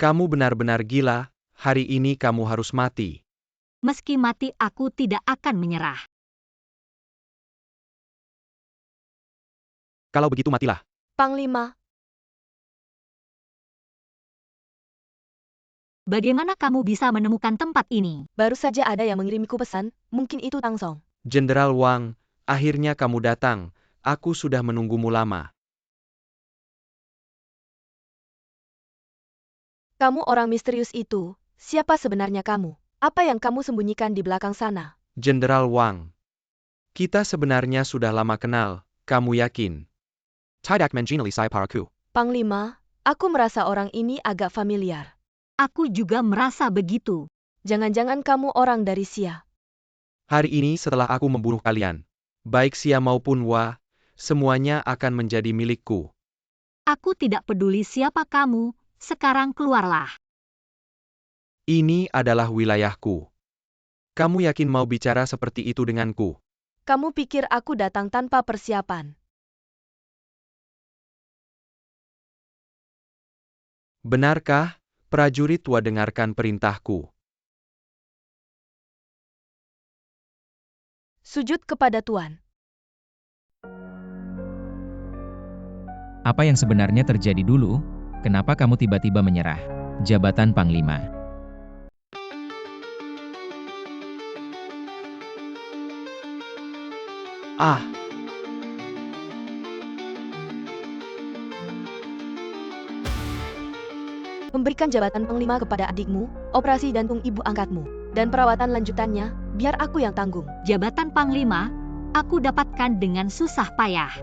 Kamu benar-benar gila, hari ini kamu harus mati. Meski mati aku tidak akan menyerah. Kalau begitu matilah. Panglima, Bagaimana kamu bisa menemukan tempat ini? baru saja ada yang mengirimku pesan, mungkin itu Tang Song. Jenderal Wang, akhirnya kamu datang. Aku sudah menunggumu lama. Kamu orang misterius itu, siapa sebenarnya kamu? Apa yang kamu sembunyikan di belakang sana? Jenderal Wang. Kita sebenarnya sudah lama kenal, kamu yakin? Tidak mengenali saya paraku. Panglima, aku merasa orang ini agak familiar. Aku juga merasa begitu. Jangan-jangan kamu orang dari Xia. Hari ini setelah aku membunuh kalian, baik Xia maupun Wa, semuanya akan menjadi milikku. Aku tidak peduli siapa kamu, sekarang keluarlah. Ini adalah wilayahku. Kamu yakin mau bicara seperti itu denganku? Kamu pikir aku datang tanpa persiapan? Benarkah, prajurit Wa dengarkan perintahku? Sujud kepada Tuan. Apa yang sebenarnya terjadi dulu? Kenapa kamu tiba-tiba menyerah? Jabatan Panglima. Ah, Memberikan jabatan Panglima kepada adikmu, operasi jantung ibu angkatmu, dan perawatan lanjutannya, biar aku yang tanggung. Jabatan Panglima, aku dapatkan dengan susah payah.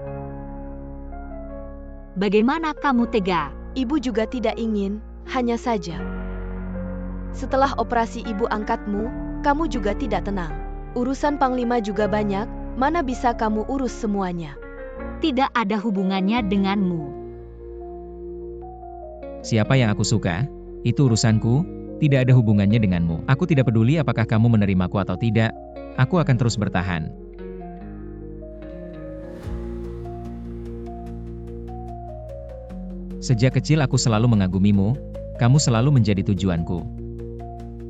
Bagaimana kamu tega? Ibu juga tidak ingin, hanya saja. Setelah operasi ibu angkatmu, kamu juga tidak tenang. Urusan Panglima juga banyak, mana bisa kamu urus semuanya. Tidak ada hubungannya denganmu. Siapa yang aku suka? Itu urusanku, tidak ada hubungannya denganmu. Aku tidak peduli apakah kamu menerimaku atau tidak. Aku akan terus bertahan. Sejak kecil aku selalu mengagumimu, kamu selalu menjadi tujuanku.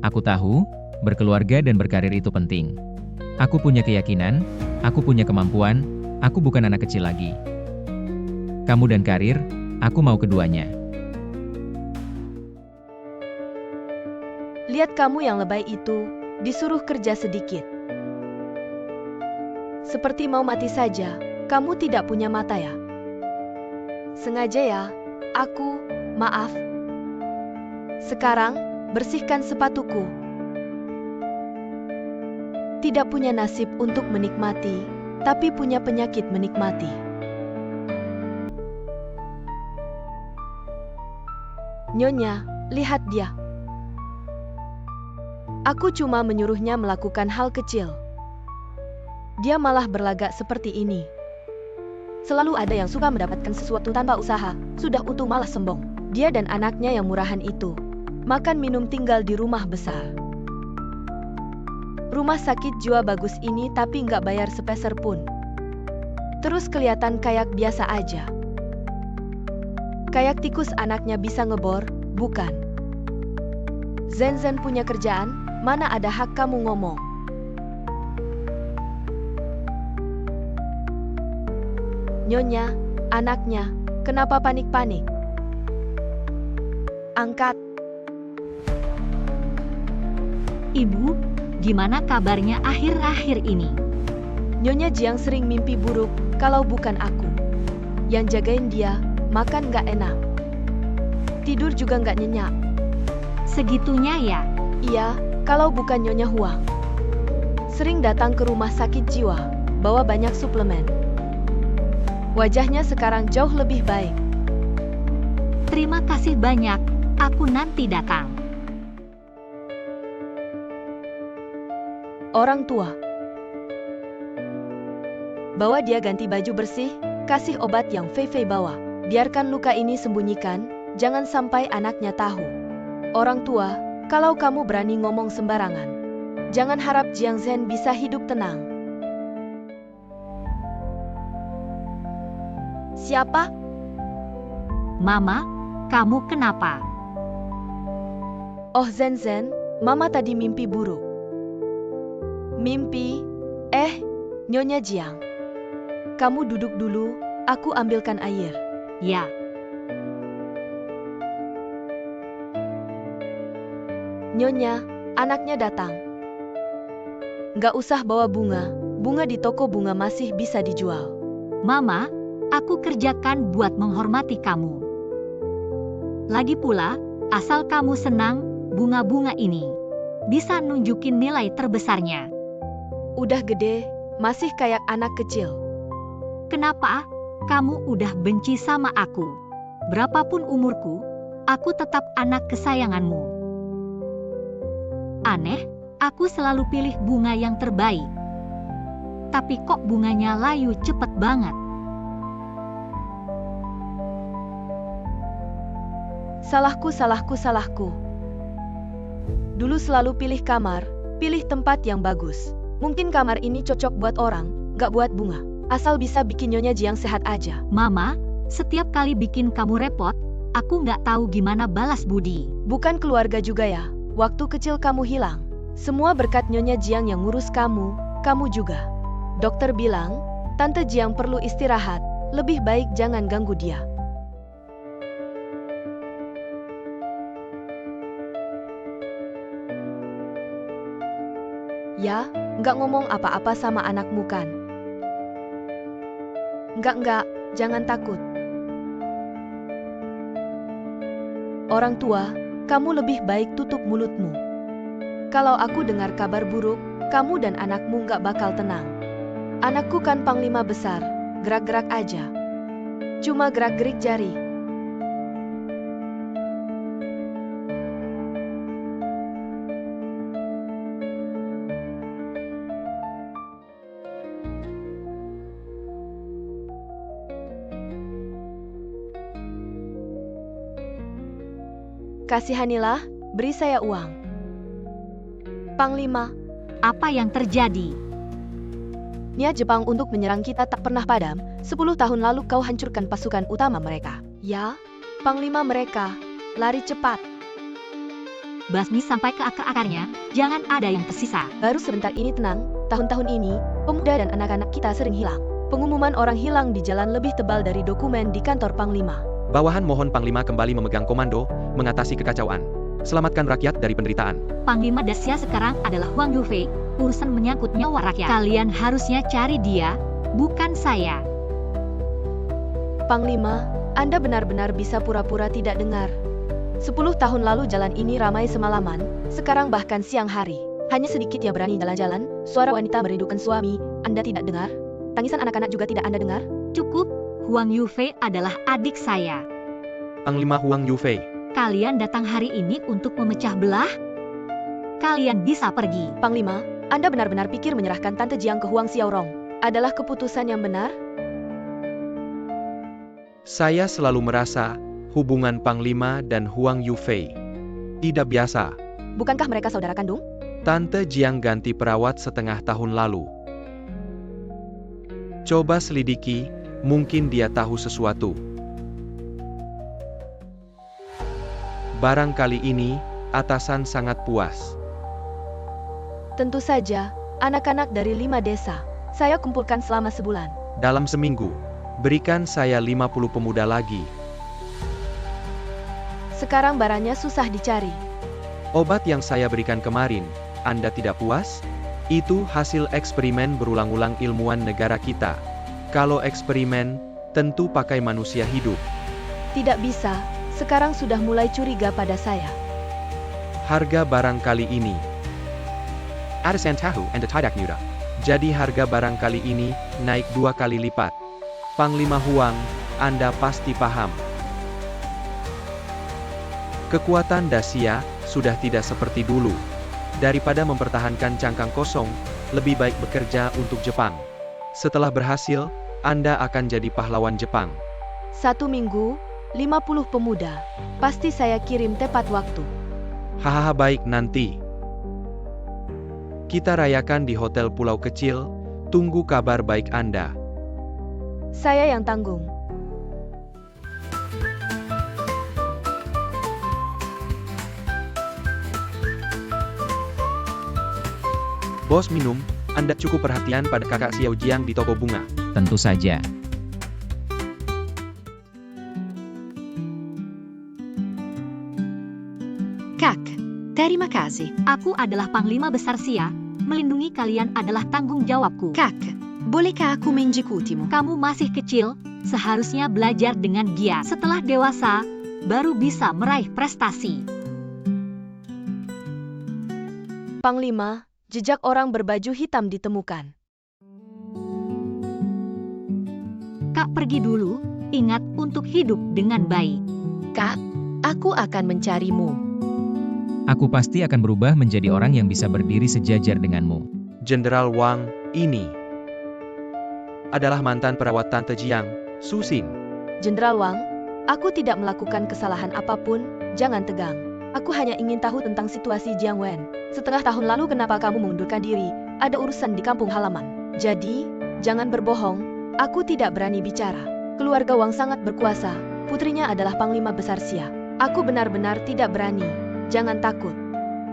Aku tahu, berkeluarga dan berkarir itu penting. Aku punya keyakinan, aku punya kemampuan, aku bukan anak kecil lagi. Kamu dan karir, aku mau keduanya. Lihat kamu yang lebay itu, disuruh kerja sedikit. Seperti mau mati saja, kamu tidak punya mata ya? Sengaja ya, maaf. Sekarang, bersihkan sepatuku. Tidak punya nasib untuk menikmati, tapi punya penyakit menikmati. Nyonya, lihat dia. Aku cuma menyuruhnya melakukan hal kecil. Dia malah berlagak seperti ini. Selalu ada yang suka mendapatkan sesuatu tanpa usaha, sudah utuh malah sombong. Dia dan anaknya yang murahan itu, makan minum tinggal di rumah besar. Rumah sakit jiwa bagus ini tapi nggak bayar sepeser pun. Terus kelihatan kayak biasa aja. Kayak tikus anaknya bisa ngebor, bukan? Zen punya kerjaan, mana ada hak kamu ngomong? Nyonya, anaknya, kenapa panik-panik? Angkat. Ibu, gimana kabarnya akhir-akhir ini? Nyonya Jiang sering mimpi buruk, kalau bukan aku. Yang jagain dia, makan nggak enak. Tidur juga nggak nyenyak. Segitunya ya? Iya, kalau bukan Nyonya Huang. Sering datang ke rumah sakit jiwa, bawa banyak suplemen. Wajahnya sekarang jauh lebih baik. Terima kasih banyak, aku nanti datang. Orang tua. Bawa dia ganti baju bersih, kasih obat yang Fei bawa. Biarkan luka ini sembunyikan, jangan sampai anaknya tahu. Orang tua, kalau kamu berani ngomong sembarangan, jangan harap Jiang Zhen bisa hidup tenang. Siapa? Mama, kamu kenapa? Oh Zen, Mama tadi mimpi buruk. Mimpi? Nyonya Jiang. Kamu duduk dulu, aku ambilkan air. Ya, Nyonya, anaknya datang. Nggak usah bawa bunga, bunga di toko bunga masih bisa dijual. Mama, aku kerjakan buat menghormati kamu. Lagi pula, asal kamu senang, bunga-bunga ini bisa nunjukin nilai terbesarnya. Udah gede, masih kayak anak kecil. Kenapa? Kamu udah benci sama aku. Berapapun umurku, aku tetap anak kesayanganmu. Aneh, aku selalu pilih bunga yang terbaik. Tapi kok bunganya layu cepet banget. Salahku. Dulu selalu pilih kamar, pilih tempat yang bagus. Mungkin kamar ini cocok buat orang, gak buat bunga. Asal bisa bikin Nyonya Jiang sehat aja. Mama, setiap kali bikin kamu repot, aku nggak tahu gimana balas budi. Bukan keluarga juga ya, waktu kecil kamu hilang. Semua berkat Nyonya Jiang yang ngurus kamu, kamu juga. Dokter bilang, Tante Jiang perlu istirahat, lebih baik jangan ganggu dia. Ya, nggak ngomong apa-apa sama anakmu kan? Enggak, jangan takut. Orang tua, kamu lebih baik tutup mulutmu. Kalau aku dengar kabar buruk, kamu dan anakmu nggak bakal tenang. Anakku kan panglima besar, gerak-gerak aja. Cuma gerak-gerik jari. Kasihanilah, beri saya uang. Panglima, Apa yang terjadi? niat Jepang untuk menyerang kita tak pernah padam. 10 tahun lalu kau hancurkan pasukan utama mereka. Ya, Panglima mereka, lari cepat. Basmi sampai ke akar-akarnya, jangan ada yang tersisa. Baru sebentar ini tenang, tahun-tahun ini, pemuda dan anak-anak kita sering hilang. Pengumuman orang hilang di jalan lebih tebal dari dokumen di kantor Panglima. Bawahan mohon Panglima kembali memegang komando, mengatasi kekacauan. Selamatkan rakyat dari penderitaan. Panglima Dasya sekarang adalah Huang Yufei, urusan menyangkut nyawa rakyat. Kalian harusnya cari dia, bukan saya. Panglima, Anda benar-benar bisa pura-pura tidak dengar. 10 tahun lalu jalan ini ramai semalaman, sekarang bahkan siang hari. Hanya sedikit yang berani jalan-jalan, suara wanita merindukan suami, Anda tidak dengar? Tangisan anak-anak juga tidak Anda dengar? Cukup, Huang Yufei adalah adik saya. Panglima Huang Yufei. Kalian datang hari ini untuk memecah belah? Kalian bisa pergi. Panglima, Anda benar-benar pikir menyerahkan Tante Jiang ke Huang Xiaorong adalah keputusan yang benar? Saya selalu merasa, hubungan Panglima dan Huang Yufei tidak biasa. Bukankah mereka saudara kandung? Tante Jiang ganti perawat setengah tahun lalu. Coba selidiki, mungkin dia tahu sesuatu. Barangkali ini, atasan sangat puas. Tentu saja, anak-anak dari 5 desa. Saya kumpulkan selama sebulan. Dalam seminggu, berikan saya 50 pemuda lagi. Sekarang barangnya susah dicari. Obat yang saya berikan kemarin, Anda tidak puas? Itu hasil eksperimen berulang-ulang ilmuwan negara kita. Kalau eksperimen, tentu pakai manusia hidup. Tidak bisa, sekarang sudah mulai curiga pada saya. Harga barang kali ini. Atasan tahu Anda tidak mudah. Jadi harga barang kali ini, naik 2 kali lipat. Panglima Huang, Anda pasti paham. Kekuatan Dacia sudah tidak seperti dulu. Daripada mempertahankan cangkang kosong, lebih baik bekerja untuk Jepang. Setelah berhasil, Anda akan jadi pahlawan Jepang. 1 minggu, 50 pemuda. Pasti saya kirim tepat waktu. Hahaha, baik, nanti. Kita rayakan di hotel pulau kecil, tunggu kabar baik Anda. Saya yang tanggung. Bos minum, Anda cukup perhatian pada kakak Xiao Jiang di toko bunga. Tentu saja. Kak, terima kasih. Aku adalah Panglima Besar Xia, melindungi kalian adalah tanggung jawabku. Kak, bolehkah aku mengikutimu? Kamu masih kecil, seharusnya belajar dengan giat. Setelah dewasa, baru bisa meraih prestasi. Panglima, jejak orang berbaju hitam ditemukan. Kak pergi dulu, ingat untuk hidup dengan baik. Kak, aku akan mencarimu. Aku pasti akan berubah menjadi orang yang bisa berdiri sejajar denganmu. Jenderal Wang, ini adalah mantan perawat Tante Jiang, Su Xing. Jenderal Wang, aku tidak melakukan kesalahan apapun, jangan tegang. Aku hanya ingin tahu tentang situasi Jiang Wen. Setengah tahun lalu kenapa kamu mengundurkan diri? Ada urusan di kampung halaman. Jadi, jangan berbohong, aku tidak berani bicara. Keluarga Wang sangat berkuasa, putrinya adalah Panglima Besar Xia. Aku benar-benar tidak berani. Jangan takut.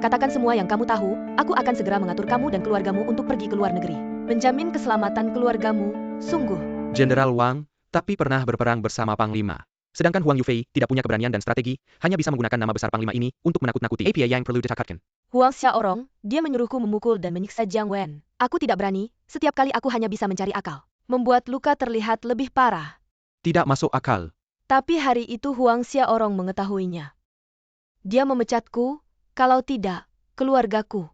Katakan semua yang kamu tahu, aku akan segera mengatur kamu dan keluargamu untuk pergi ke luar negeri. Menjamin keselamatan keluargamu, sungguh. Jenderal Wang, tapi pernah berperang bersama Panglima. Sedangkan Huang Yufei tidak punya keberanian dan strategi, hanya bisa menggunakan nama besar Panglima ini untuk menakut-nakuti. Apa yang perlu ditakutkan? Huang Xiaorong, dia menyuruhku memukul dan menyiksa Jiang Wen. Aku tidak berani, setiap kali aku hanya bisa mencari akal. Membuat luka terlihat lebih parah. Tidak masuk akal. Tapi hari itu Huang Xiaorong mengetahuinya. Dia memecatku, kalau tidak, keluargaku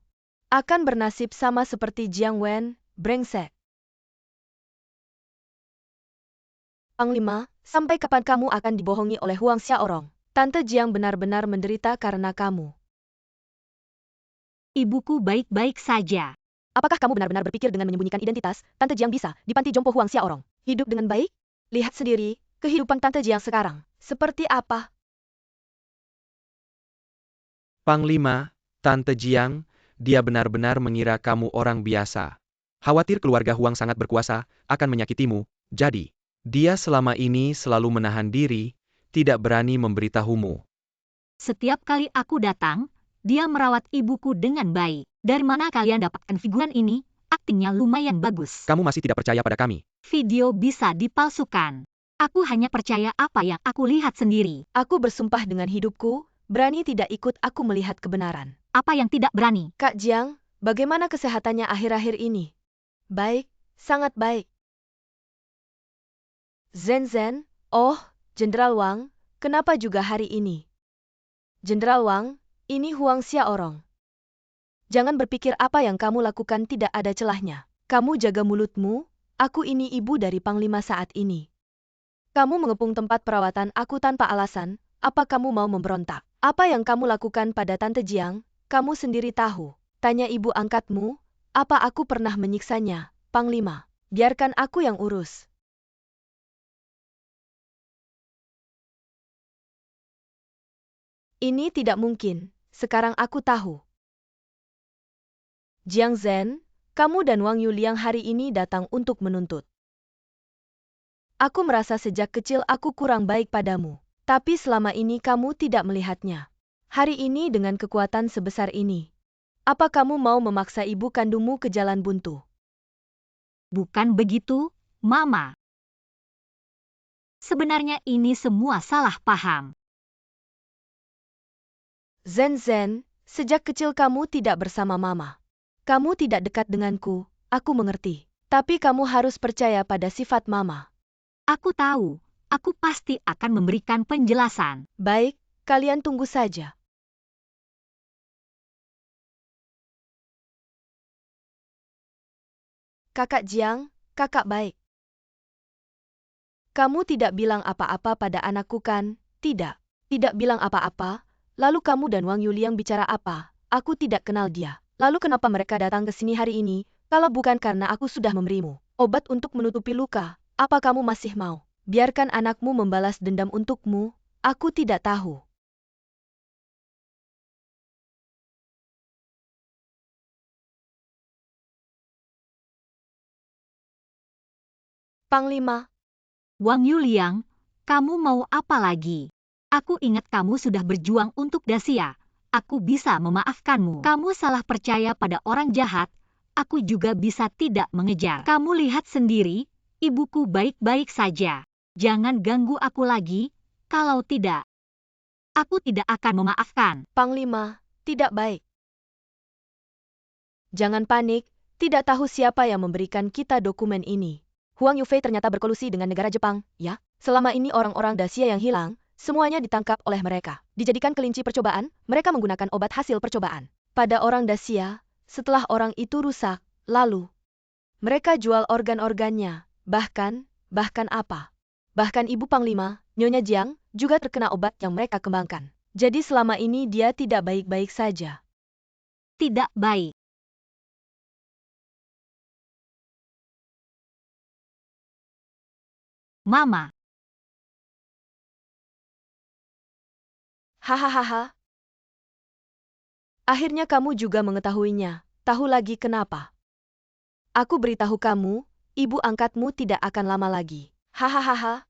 akan bernasib sama seperti Jiang Wen, brengsek. Panglima, sampai kapan kamu akan dibohongi oleh Huang Xiaorong? Tante Jiang benar-benar menderita karena kamu. Ibuku baik-baik saja. Apakah kamu benar-benar berpikir dengan menyembunyikan identitas, Tante Jiang bisa di panti jompo Huang Xiaorong hidup dengan baik? Lihat sendiri, kehidupan Tante Jiang sekarang seperti apa? Panglima, Tante Jiang, dia benar-benar mengira kamu orang biasa. Khawatir keluarga Huang sangat berkuasa, akan menyakitimu, jadi dia selama ini selalu menahan diri, tidak berani memberitahumu. Setiap kali aku datang, dia merawat ibuku dengan baik. Dari mana kalian dapatkan figuran ini? Aktingnya lumayan bagus. Kamu masih tidak percaya pada kami? Video bisa dipalsukan. Aku hanya percaya apa yang aku lihat sendiri. Aku bersumpah dengan hidupku, berani tidak ikut aku melihat kebenaran. Apa yang tidak berani? Kak Jiang, bagaimana kesehatannya akhir-akhir ini? Baik, sangat baik. Zen, oh, Jenderal Wang, kenapa juga hari ini? Jenderal Wang, ini Huang Xiaorong. Jangan berpikir apa yang kamu lakukan tidak ada celahnya. Kamu jaga mulutmu, aku ini ibu dari Panglima saat ini. Kamu mengepung tempat perawatan aku tanpa alasan, apa kamu mau memberontak? Apa yang kamu lakukan pada Tante Jiang, kamu sendiri tahu. Tanya ibu angkatmu, apa aku pernah menyiksanya, Panglima? Biarkan aku yang urus. Ini tidak mungkin, sekarang aku tahu. Jiang Zhen, kamu dan Wang Yuliang hari ini datang untuk menuntut. Aku merasa sejak kecil aku kurang baik padamu, tapi selama ini kamu tidak melihatnya. Hari ini dengan kekuatan sebesar ini, apa kamu mau memaksa ibu kandungmu ke jalan buntu? Bukan begitu, Mama. Sebenarnya ini semua salah paham. Zen, sejak kecil kamu tidak bersama Mama. Kamu tidak dekat denganku, aku mengerti. Tapi kamu harus percaya pada sifat Mama. Aku tahu, aku pasti akan memberikan penjelasan. Baik, kalian tunggu saja. Kakak Jiang, kakak baik. Kamu tidak bilang apa-apa pada anakku kan? Tidak. Tidak bilang apa-apa, lalu kamu dan Wang Yuliang bicara apa? Aku tidak kenal dia. Lalu kenapa mereka datang ke sini hari ini? Kalau bukan karena aku sudah memberimu obat untuk menutupi luka, apa kamu masih mau biarkan anakmu membalas dendam untukmu? Aku tidak tahu. Panglima. Wang Yuliang, kamu mau apa lagi? Aku ingat kamu sudah berjuang untuk Daxia. Aku bisa memaafkanmu. Kamu salah percaya pada orang jahat. aku juga bisa tidak mengejar. Kamu lihat sendiri, ibuku baik-baik saja. Jangan ganggu aku lagi, kalau tidak, aku tidak akan memaafkan. Panglima, tidak baik. Jangan panik, tidak tahu siapa yang memberikan kita dokumen ini. Huang Yufei ternyata berkolusi dengan negara Jepang, ya? Selama ini orang-orang Dacia yang hilang, semuanya ditangkap oleh mereka. Dijadikan kelinci percobaan, mereka menggunakan obat hasil percobaan. Pada orang Dacia, setelah orang itu rusak, lalu mereka jual organ-organnya, bahkan apa? Bahkan Ibu Panglima, Nyonya Jiang, juga terkena obat yang mereka kembangkan. Jadi selama ini dia tidak baik-baik saja. Tidak baik. Mama, Hahaha. Akhirnya kamu juga mengetahuinya. Tahu lagi kenapa? Aku beritahu kamu, ibu angkatmu tidak akan lama lagi. Hahaha.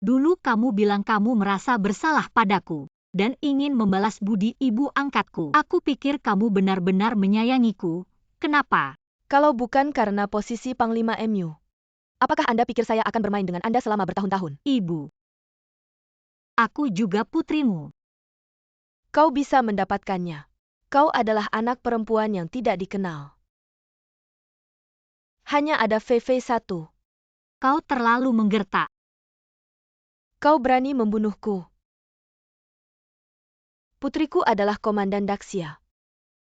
dulu kamu bilang kamu merasa bersalah padaku dan ingin membalas budi ibu angkatku. Aku pikir kamu benar-benar menyayangiku. Kenapa? Kalau bukan karena posisi Panglima MU, apakah Anda pikir saya akan bermain dengan Anda selama bertahun-tahun? Ibu, aku juga putrimu. Kau bisa mendapatkannya. Kau adalah anak perempuan yang tidak dikenal. Hanya ada VV1. Kau terlalu menggertak. Kau berani membunuhku. Putriku adalah Komandan Daxia.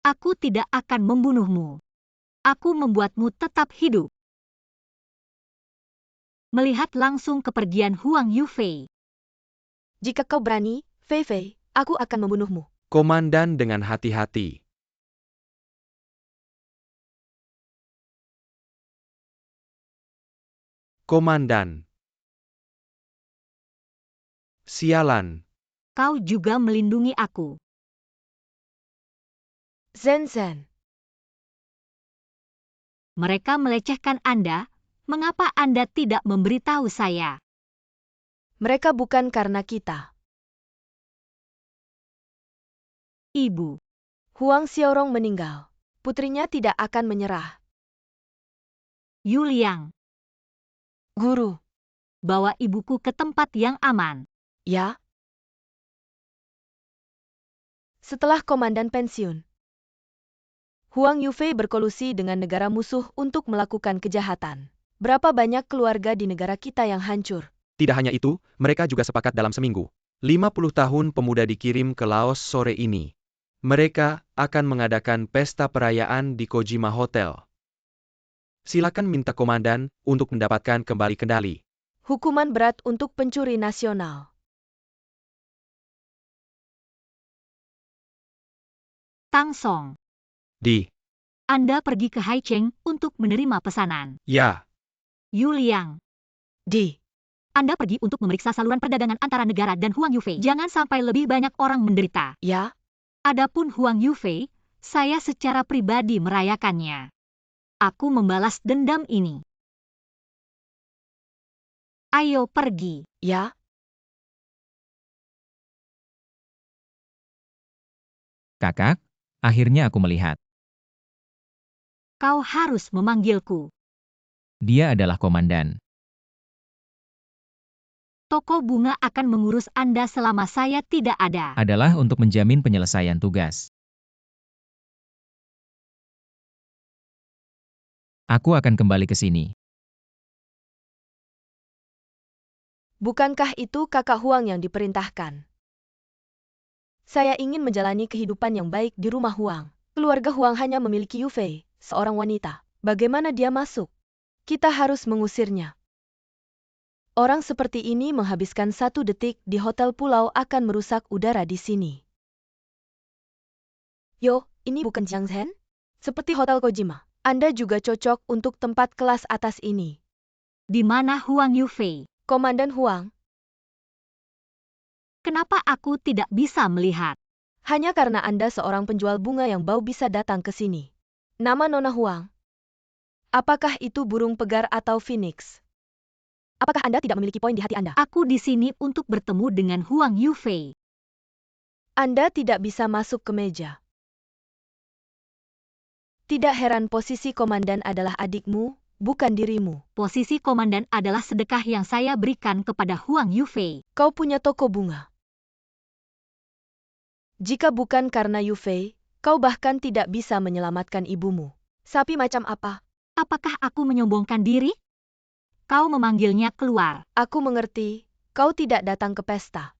Aku tidak akan membunuhmu. Aku membuatmu tetap hidup. Melihat langsung kepergian Huang Yufei, Jika kau berani, VV, aku akan membunuhmu. Komandan dengan hati-hati. Komandan. Sialan. kau juga melindungi aku. Zen. Mereka melecehkan Anda. Mengapa Anda tidak memberitahu saya? Mereka bukan karena kita. Ibu, Huang Xiaorong meninggal. Putrinya tidak akan menyerah. Yuliang, Guru. bawa ibuku ke tempat yang aman. Ya. Setelah komandan pensiun, Huang Yufei berkolusi dengan negara musuh untuk melakukan kejahatan. Berapa banyak keluarga di negara kita yang hancur? Tidak hanya itu, mereka juga sepakat dalam seminggu. 50 tahun pemuda dikirim ke Laos sore ini. Mereka akan mengadakan pesta perayaan di Kojima Hotel. Silakan minta komandan untuk mendapatkan kembali kendali. Hukuman berat untuk pencuri nasional. Tang Song, Di. Anda pergi ke Haicheng untuk menerima pesanan. Ya. Yuliang, Di. Anda pergi untuk memeriksa saluran perdagangan antara negara dan Huang Yufei. Jangan sampai lebih banyak orang menderita. Ya. Adapun Huang Yufei, saya secara pribadi merayakannya. Aku membalas dendam ini. Ayo pergi. Ya. Kakak, akhirnya aku melihat. Kau harus memanggilku. Dia adalah komandan. Toko bunga akan mengurus Anda selama saya tidak ada. Adalah untuk menjamin penyelesaian tugas. Aku akan kembali ke sini. Bukankah itu kakak Huang yang diperintahkan? Saya ingin menjalani kehidupan yang baik di rumah Huang. Keluarga Huang hanya memiliki Yufei, seorang wanita. Bagaimana dia masuk? Kita harus mengusirnya. Orang seperti ini menghabiskan 1 detik di hotel pulau akan merusak udara di sini. Yo, ini bukan Jiangzen? Seperti hotel Kojima. Anda juga cocok untuk tempat kelas atas ini. Di mana Huang Yufei? Komandan Huang, Kenapa aku tidak bisa melihat? hanya karena Anda seorang penjual bunga yang bau bisa datang ke sini. Nama Nona Huang. Apakah itu burung pegar atau phoenix? Apakah Anda tidak memiliki poin di hati Anda? Aku di sini untuk bertemu dengan Huang Yufei. Anda tidak bisa masuk ke meja. Tidak heran posisi komandan adalah adikmu, bukan dirimu. Posisi komandan adalah sedekah yang saya berikan kepada Huang Yufei. Kau punya toko bunga. Jika bukan karena Yufei, kau bahkan tidak bisa menyelamatkan ibumu. Sapi macam apa? Apakah aku menyombongkan diri? Kau memanggilnya keluar. Aku mengerti, kau tidak datang ke pesta.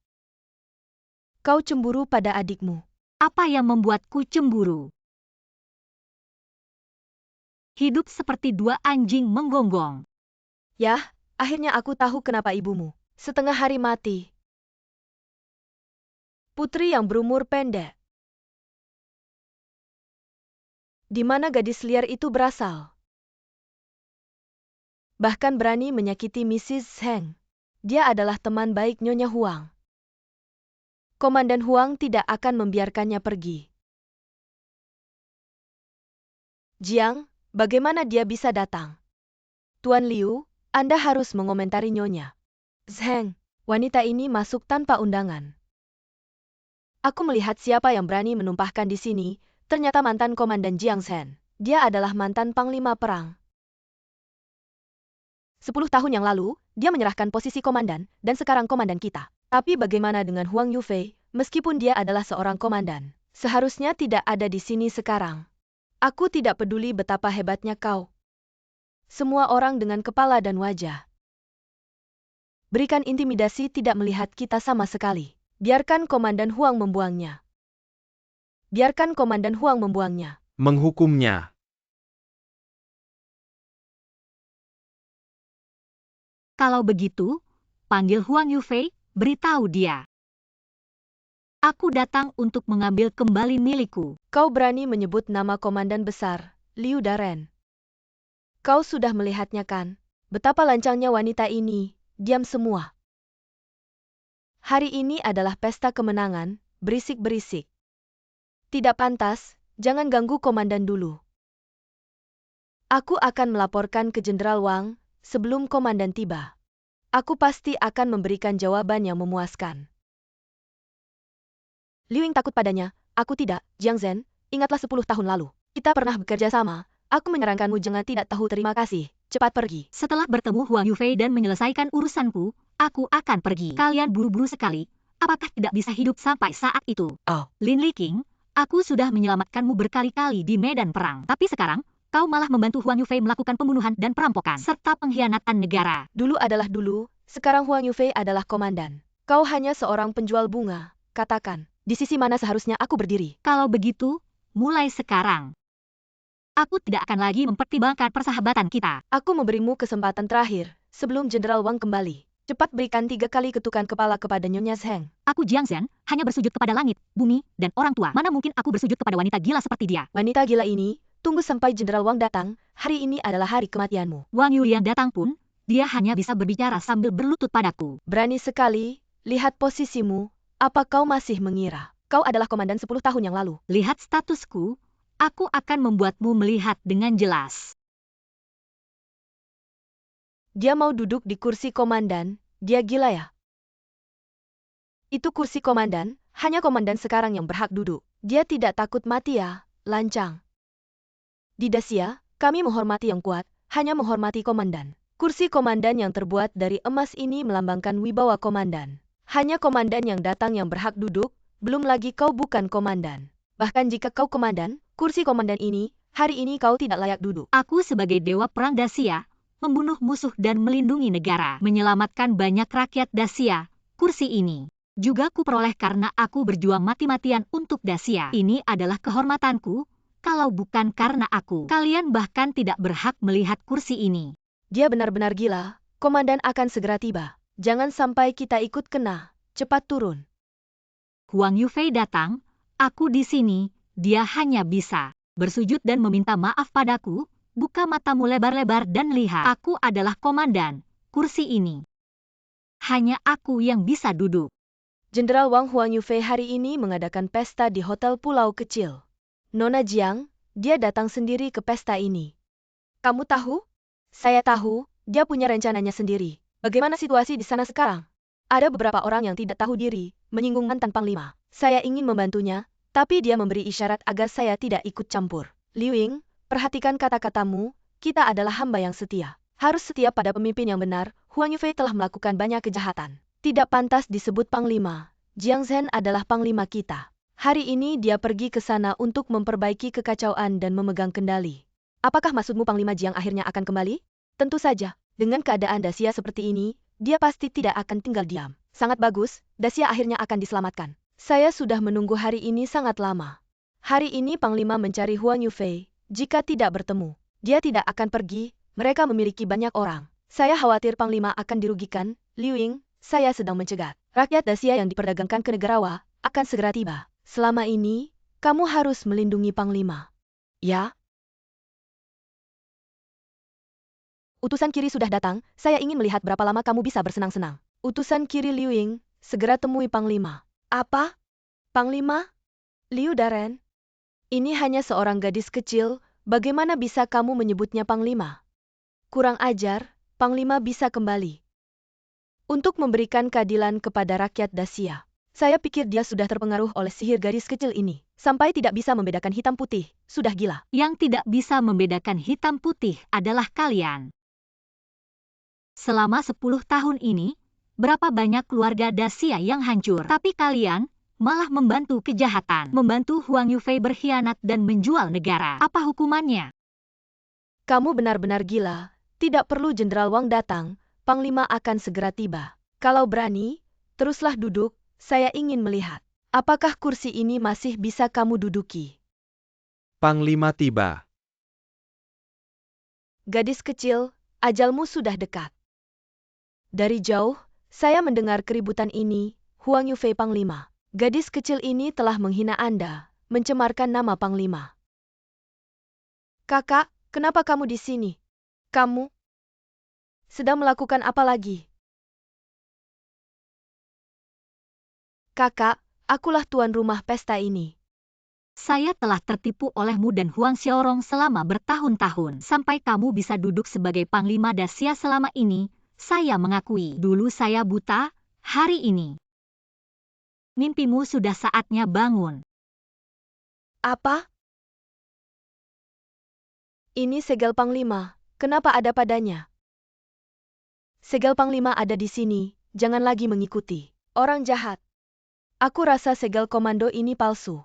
Kau cemburu pada adikmu. Apa yang membuatku cemburu? Hidup seperti dua anjing menggonggong. Yah, akhirnya aku tahu kenapa ibumu setengah hari mati. Putri yang berumur pendek. Di mana gadis liar itu berasal? Bahkan berani menyakiti Mrs. Zheng. Dia adalah teman baik Nyonya Huang. Komandan Huang tidak akan membiarkannya pergi. Jiang, bagaimana dia bisa datang? Tuan Liu, Anda harus mengomentari Nyonya Zheng. Wanita ini masuk tanpa undangan. Aku melihat siapa yang berani menumpahkan di sini, ternyata mantan Komandan Jiang Zhen. Dia adalah mantan Panglima Perang. 10 tahun yang lalu, dia menyerahkan posisi komandan, dan sekarang komandan kita. Tapi bagaimana dengan Huang Yufei, meskipun dia adalah seorang komandan? Seharusnya tidak ada di sini sekarang. Aku tidak peduli betapa hebatnya kau. Semua orang dengan kepala dan wajah. Berikan intimidasi tidak melihat kita sama sekali. Biarkan Komandan Huang membuangnya. Biarkan Komandan Huang membuangnya. Menghukumnya. Kalau begitu, panggil Huang Yufei, beritahu dia. Aku datang untuk mengambil kembali milikku. Kau berani menyebut nama komandan besar, Liu Daren. Kau sudah melihatnya kan? Betapa lancangnya wanita ini, diam semua. Hari ini adalah pesta kemenangan, berisik-berisik. Tidak pantas, jangan ganggu komandan dulu. Aku akan melaporkan ke Jenderal Wang, sebelum komandan tiba. Aku pasti akan memberikan jawaban yang memuaskan. Liu Ying takut padanya, aku tidak, Jiang Zhen, ingatlah 10 tahun lalu. Kita pernah bekerja sama, aku menyarankanmu jangan tidak tahu terima kasih, cepat pergi. Setelah bertemu Huang Yufei dan menyelesaikan urusanku, aku akan pergi. Kalian buru-buru sekali, apakah tidak bisa hidup sampai saat itu? Oh. Lin Li King, aku sudah menyelamatkanmu berkali-kali di medan perang. Tapi sekarang, kau malah membantu Huang Yufei melakukan pembunuhan dan perampokan, serta pengkhianatan negara. Dulu adalah dulu, sekarang Huang Yufei adalah komandan. Kau hanya seorang penjual bunga, katakan. Di sisi mana seharusnya aku berdiri? Kalau begitu, mulai sekarang, aku tidak akan lagi mempertimbangkan persahabatan kita. Aku memberimu kesempatan terakhir, sebelum Jenderal Wang kembali. Cepat berikan 3 kali ketukan kepala kepada Nyonya Zheng. Aku Jiang Zhen, hanya bersujud kepada langit, bumi, dan orang tua. Mana mungkin aku bersujud kepada wanita gila seperti dia? Wanita gila ini, tunggu sampai Jenderal Wang datang, hari ini adalah hari kematianmu. Wang Yu yang datang pun, dia hanya bisa berbicara sambil berlutut padaku. Berani sekali, lihat posisimu. Apa kau masih mengira kau adalah komandan 10 tahun yang lalu? Lihat statusku, aku akan membuatmu melihat dengan jelas. Dia mau duduk di kursi komandan, dia gila ya? Itu kursi komandan, hanya komandan sekarang yang berhak duduk. Dia tidak takut mati ya, lancang. Di Dacia, kami menghormati yang kuat, hanya menghormati komandan. Kursi komandan yang terbuat dari emas ini melambangkan wibawa komandan. Hanya komandan yang datang yang berhak duduk, belum lagi kau bukan komandan. Bahkan jika kau komandan, kursi komandan ini, hari ini kau tidak layak duduk. Aku sebagai dewa perang Dacia, membunuh musuh dan melindungi negara, menyelamatkan banyak rakyat Dacia. Kursi ini juga kuperoleh karena aku berjuang mati-matian untuk Dacia. Ini adalah kehormatanku, kalau bukan karena aku, kalian bahkan tidak berhak melihat kursi ini. Dia benar-benar gila, komandan akan segera tiba. Jangan sampai kita ikut kena, cepat turun. Huang Yufei datang, aku di sini, dia hanya bisa bersujud dan meminta maaf padaku. Buka matamu lebar-lebar dan lihat, aku adalah komandan, kursi ini. Hanya aku yang bisa duduk. Jenderal Wang Huang Yufei hari ini mengadakan pesta di Hotel Pulau Kecil. Nona Jiang, dia datang sendiri ke pesta ini. Kamu tahu? Saya tahu, dia punya rencananya sendiri. Bagaimana situasi di sana sekarang? Ada beberapa orang yang tidak tahu diri, menyinggung mantan Panglima. Saya ingin membantunya, tapi dia memberi isyarat agar saya tidak ikut campur. Liu Ying, Perhatikan kata-katamu, kita adalah hamba yang setia. Harus setia pada pemimpin yang benar. Huang Yufei telah melakukan banyak kejahatan. Tidak pantas disebut Panglima. Jiang Zhen adalah Panglima kita. Hari ini dia pergi ke sana untuk memperbaiki kekacauan dan memegang kendali. Apakah maksudmu Panglima Jiang akhirnya akan kembali? Tentu saja. Dengan keadaan Daxia seperti ini, dia pasti tidak akan tinggal diam. Sangat bagus, Daxia akhirnya akan diselamatkan. Saya sudah menunggu hari ini sangat lama. Hari ini Panglima mencari Huang Yufei. Jika tidak bertemu, dia tidak akan pergi. Mereka memiliki banyak orang. Saya khawatir Panglima akan dirugikan. Liu Ying, saya sedang mencegat. Rakyat Daxia yang diperdagangkan ke negarawa akan segera tiba. Selama ini, kamu harus melindungi Panglima. Ya? Utusan kiri sudah datang, saya ingin melihat berapa lama kamu bisa bersenang-senang. Utusan kiri Liu Ying, segera temui Panglima. Apa? Panglima? Liu Daren? Ini hanya seorang gadis kecil, bagaimana bisa kamu menyebutnya Panglima? Kurang ajar, Panglima bisa kembali. Untuk memberikan keadilan kepada rakyat Daxia. Saya pikir dia sudah terpengaruh oleh sihir gadis kecil ini. Sampai tidak bisa membedakan hitam putih, sudah gila. Yang tidak bisa membedakan hitam putih adalah kalian. Selama 10 tahun ini, berapa banyak keluarga Daxia yang hancur. Tapi kalian malah membantu kejahatan. Membantu Huang Yufei berkhianat dan menjual negara. Apa hukumannya? Kamu benar-benar gila. Tidak perlu Jenderal Wang datang, Panglima akan segera tiba. Kalau berani, teruslah duduk, saya ingin melihat. Apakah kursi ini masih bisa kamu duduki? Panglima tiba. Gadis kecil, ajalmu sudah dekat. Dari jauh, saya mendengar keributan ini, Huang Yufei Panglima. Gadis kecil ini telah menghina Anda, mencemarkan nama Panglima. Kakak, kenapa kamu di sini? Kamu sedang melakukan apa lagi? Kakak, akulah tuan rumah pesta ini. Saya telah tertipu olehmu dan Huang Xiaorong selama bertahun-tahun. Sampai kamu bisa duduk sebagai Panglima Daxia selama ini, saya mengakui. Dulu saya buta, hari ini mimpimu sudah saatnya bangun. Apa? Ini segel Panglima, kenapa ada padanya? Segel Panglima ada di sini, jangan lagi mengikuti. Orang jahat. Aku rasa segel komando ini palsu.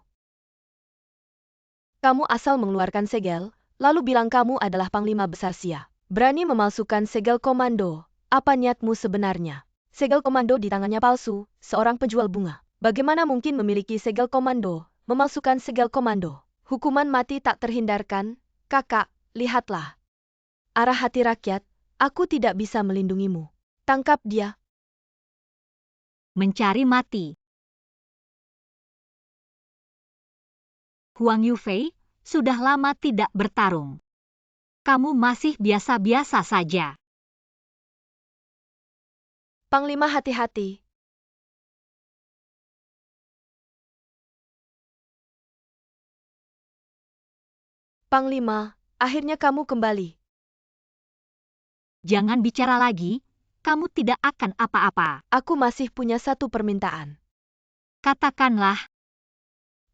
Kamu asal mengeluarkan segel, lalu bilang kamu adalah Panglima Besar Xia. Berani memalsukan segel komando, apa niatmu sebenarnya? Segel komando di tangannya palsu, seorang penjual bunga. Bagaimana mungkin memiliki segel komando, memalsukan segel komando? Hukuman mati tak terhindarkan, kakak, lihatlah. Arah hati rakyat, aku tidak bisa melindungimu. Tangkap dia. Mencari mati. Huang Yufei sudah lama tidak bertarung. Kamu masih biasa-biasa saja. Panglima hati-hati. Panglima, akhirnya kamu kembali. Jangan bicara lagi, kamu tidak akan apa-apa. Aku masih punya satu permintaan. Katakanlah.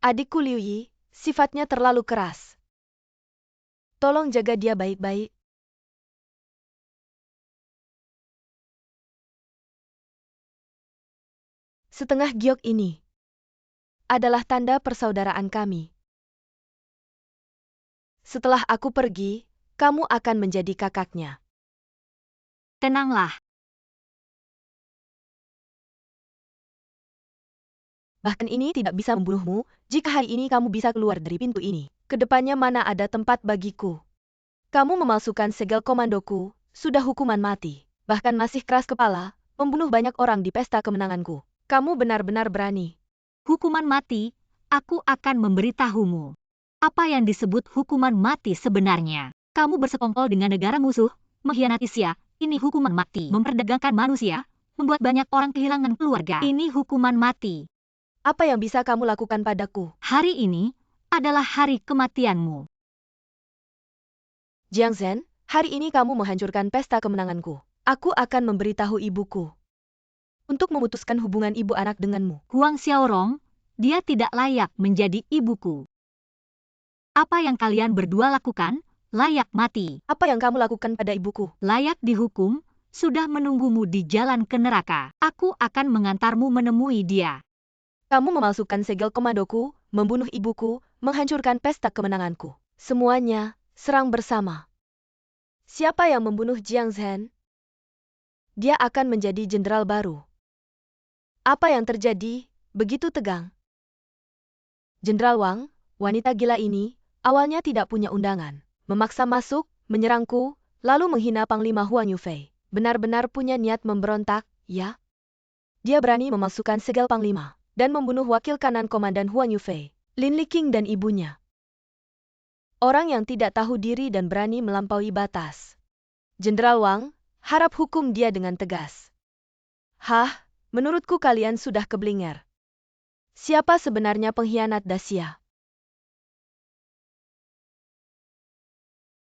Adikku Liu Yi, sifatnya terlalu keras. Tolong jaga dia baik-baik. Setengah giok ini adalah tanda persaudaraan kami. Setelah aku pergi, kamu akan menjadi kakaknya. Tenanglah. Bahkan ini tidak bisa membunuhmu, jika hari ini kamu bisa keluar dari pintu ini. Kedepannya mana ada tempat bagiku. Kamu memalsukan segel komandoku, sudah hukuman mati. Bahkan masih keras kepala, membunuh banyak orang di pesta kemenanganku. Kamu benar-benar berani. Hukuman mati, aku akan memberitahumu. Apa yang disebut hukuman mati sebenarnya? Kamu bersekongkol dengan negara musuh, mengkhianati Xia, ini hukuman mati. Memperdagangkan manusia, membuat banyak orang kehilangan keluarga. Ini hukuman mati. Apa yang bisa kamu lakukan padaku? Hari ini adalah hari kematianmu. Jiang Zhen, hari ini kamu menghancurkan pesta kemenanganku. Aku akan memberitahu ibuku untuk memutuskan hubungan ibu anak denganmu. Huang Xiaorong, dia tidak layak menjadi ibuku. Apa yang kalian berdua lakukan? Layak mati. Apa yang kamu lakukan pada ibuku? Layak dihukum, sudah menunggumu di jalan ke neraka. Aku akan mengantarmu menemui dia. Kamu memalsukan segel komandoku, membunuh ibuku, menghancurkan pesta kemenanganku. Semuanya, serang bersama. Siapa yang membunuh Jiang Zhen? Dia akan menjadi jenderal baru. Apa yang terjadi? Begitu tegang. Jenderal Wang, wanita gila ini, awalnya tidak punya undangan. Memaksa masuk, menyerangku, lalu menghina Panglima Huang Yufei. Benar-benar punya niat memberontak, ya? Dia berani memasukkan segel Panglima dan membunuh wakil kanan Komandan Huang Yufei, Lin Liqing dan ibunya. Orang yang tidak tahu diri dan berani melampaui batas. Jenderal Wang, harap hukum dia dengan tegas. Hah, menurutku kalian sudah keblinger. Siapa sebenarnya pengkhianat Dacia?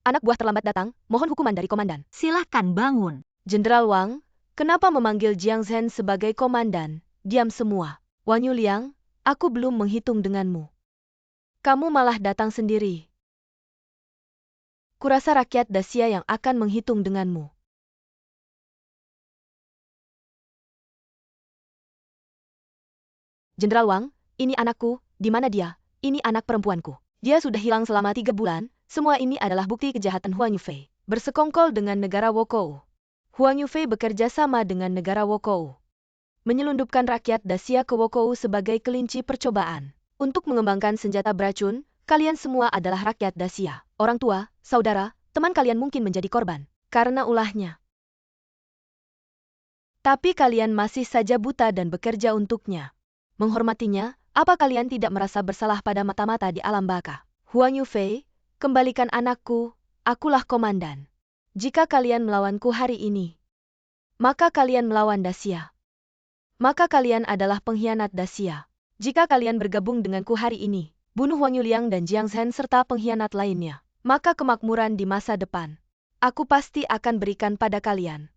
Anak buah terlambat datang, mohon hukuman dari komandan. Silahkan bangun. Jenderal Wang, kenapa memanggil Jiang Zhen sebagai komandan? Diam semua. Wang Yuliang, aku belum menghitung denganmu. Kamu malah datang sendiri. Kurasa rakyat Dacia yang akan menghitung denganmu. Jenderal Wang, ini anakku, di mana dia? Ini anak perempuanku. Dia sudah hilang selama 3 bulan, semua ini adalah bukti kejahatan Huang Yufei. Bersekongkol dengan negara Wokou. Huang Yufei bekerja sama dengan negara Wokou. Menyelundupkan rakyat Dacia ke Wokou sebagai kelinci percobaan. Untuk mengembangkan senjata beracun, kalian semua adalah rakyat Dacia. Orang tua, saudara, teman kalian mungkin menjadi korban karena ulahnya. Tapi kalian masih saja buta dan bekerja untuknya. Menghormatinya, apa kalian tidak merasa bersalah pada mata-mata di alam baka? Huang Yufei, kembalikan anakku, akulah komandan. Jika kalian melawanku hari ini, maka kalian melawan Dacia. Maka kalian adalah pengkhianat Dacia. Jika kalian bergabung denganku hari ini, bunuh Wang Yuliang dan Jiang Zhen serta pengkhianat lainnya, maka kemakmuran di masa depan, aku pasti akan berikan pada kalian.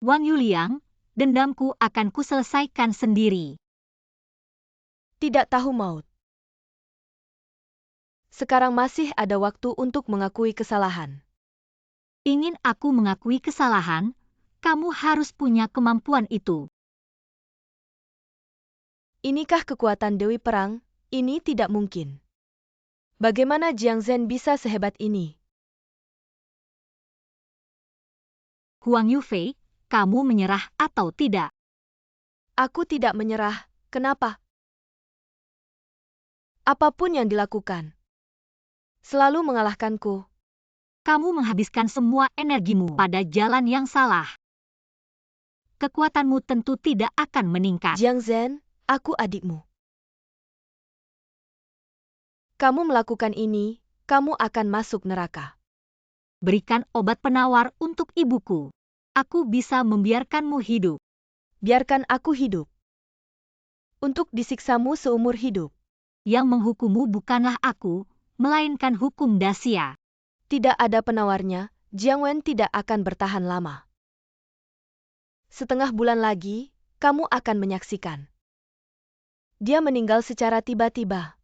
Wang Yuliang, dendamku akan kuselesaikan sendiri. Tidak tahu maut. Sekarang masih ada waktu untuk mengakui kesalahan. Ingin aku mengakui kesalahan, kamu harus punya kemampuan itu. Inikah kekuatan Dewi Perang? Ini tidak mungkin. Bagaimana Jiang Zhen bisa sehebat ini? Huang Yufei, kamu menyerah atau tidak? Aku tidak menyerah. Kenapa? Apapun yang dilakukan, selalu mengalahkanku. Kamu menghabiskan semua energimu pada jalan yang salah. Kekuatanmu tentu tidak akan meningkat. Jiang Zhen, aku adikmu. Kamu melakukan ini, kamu akan masuk neraka. Berikan obat penawar untuk ibuku. Aku bisa membiarkanmu hidup. Biarkan aku hidup. Untuk disiksamu seumur hidup. Yang menghukummu bukanlah aku, melainkan hukum Dacia. Tidak ada penawarnya, Jiang Wen tidak akan bertahan lama. Setengah bulan lagi, kamu akan menyaksikan. Dia meninggal secara tiba-tiba.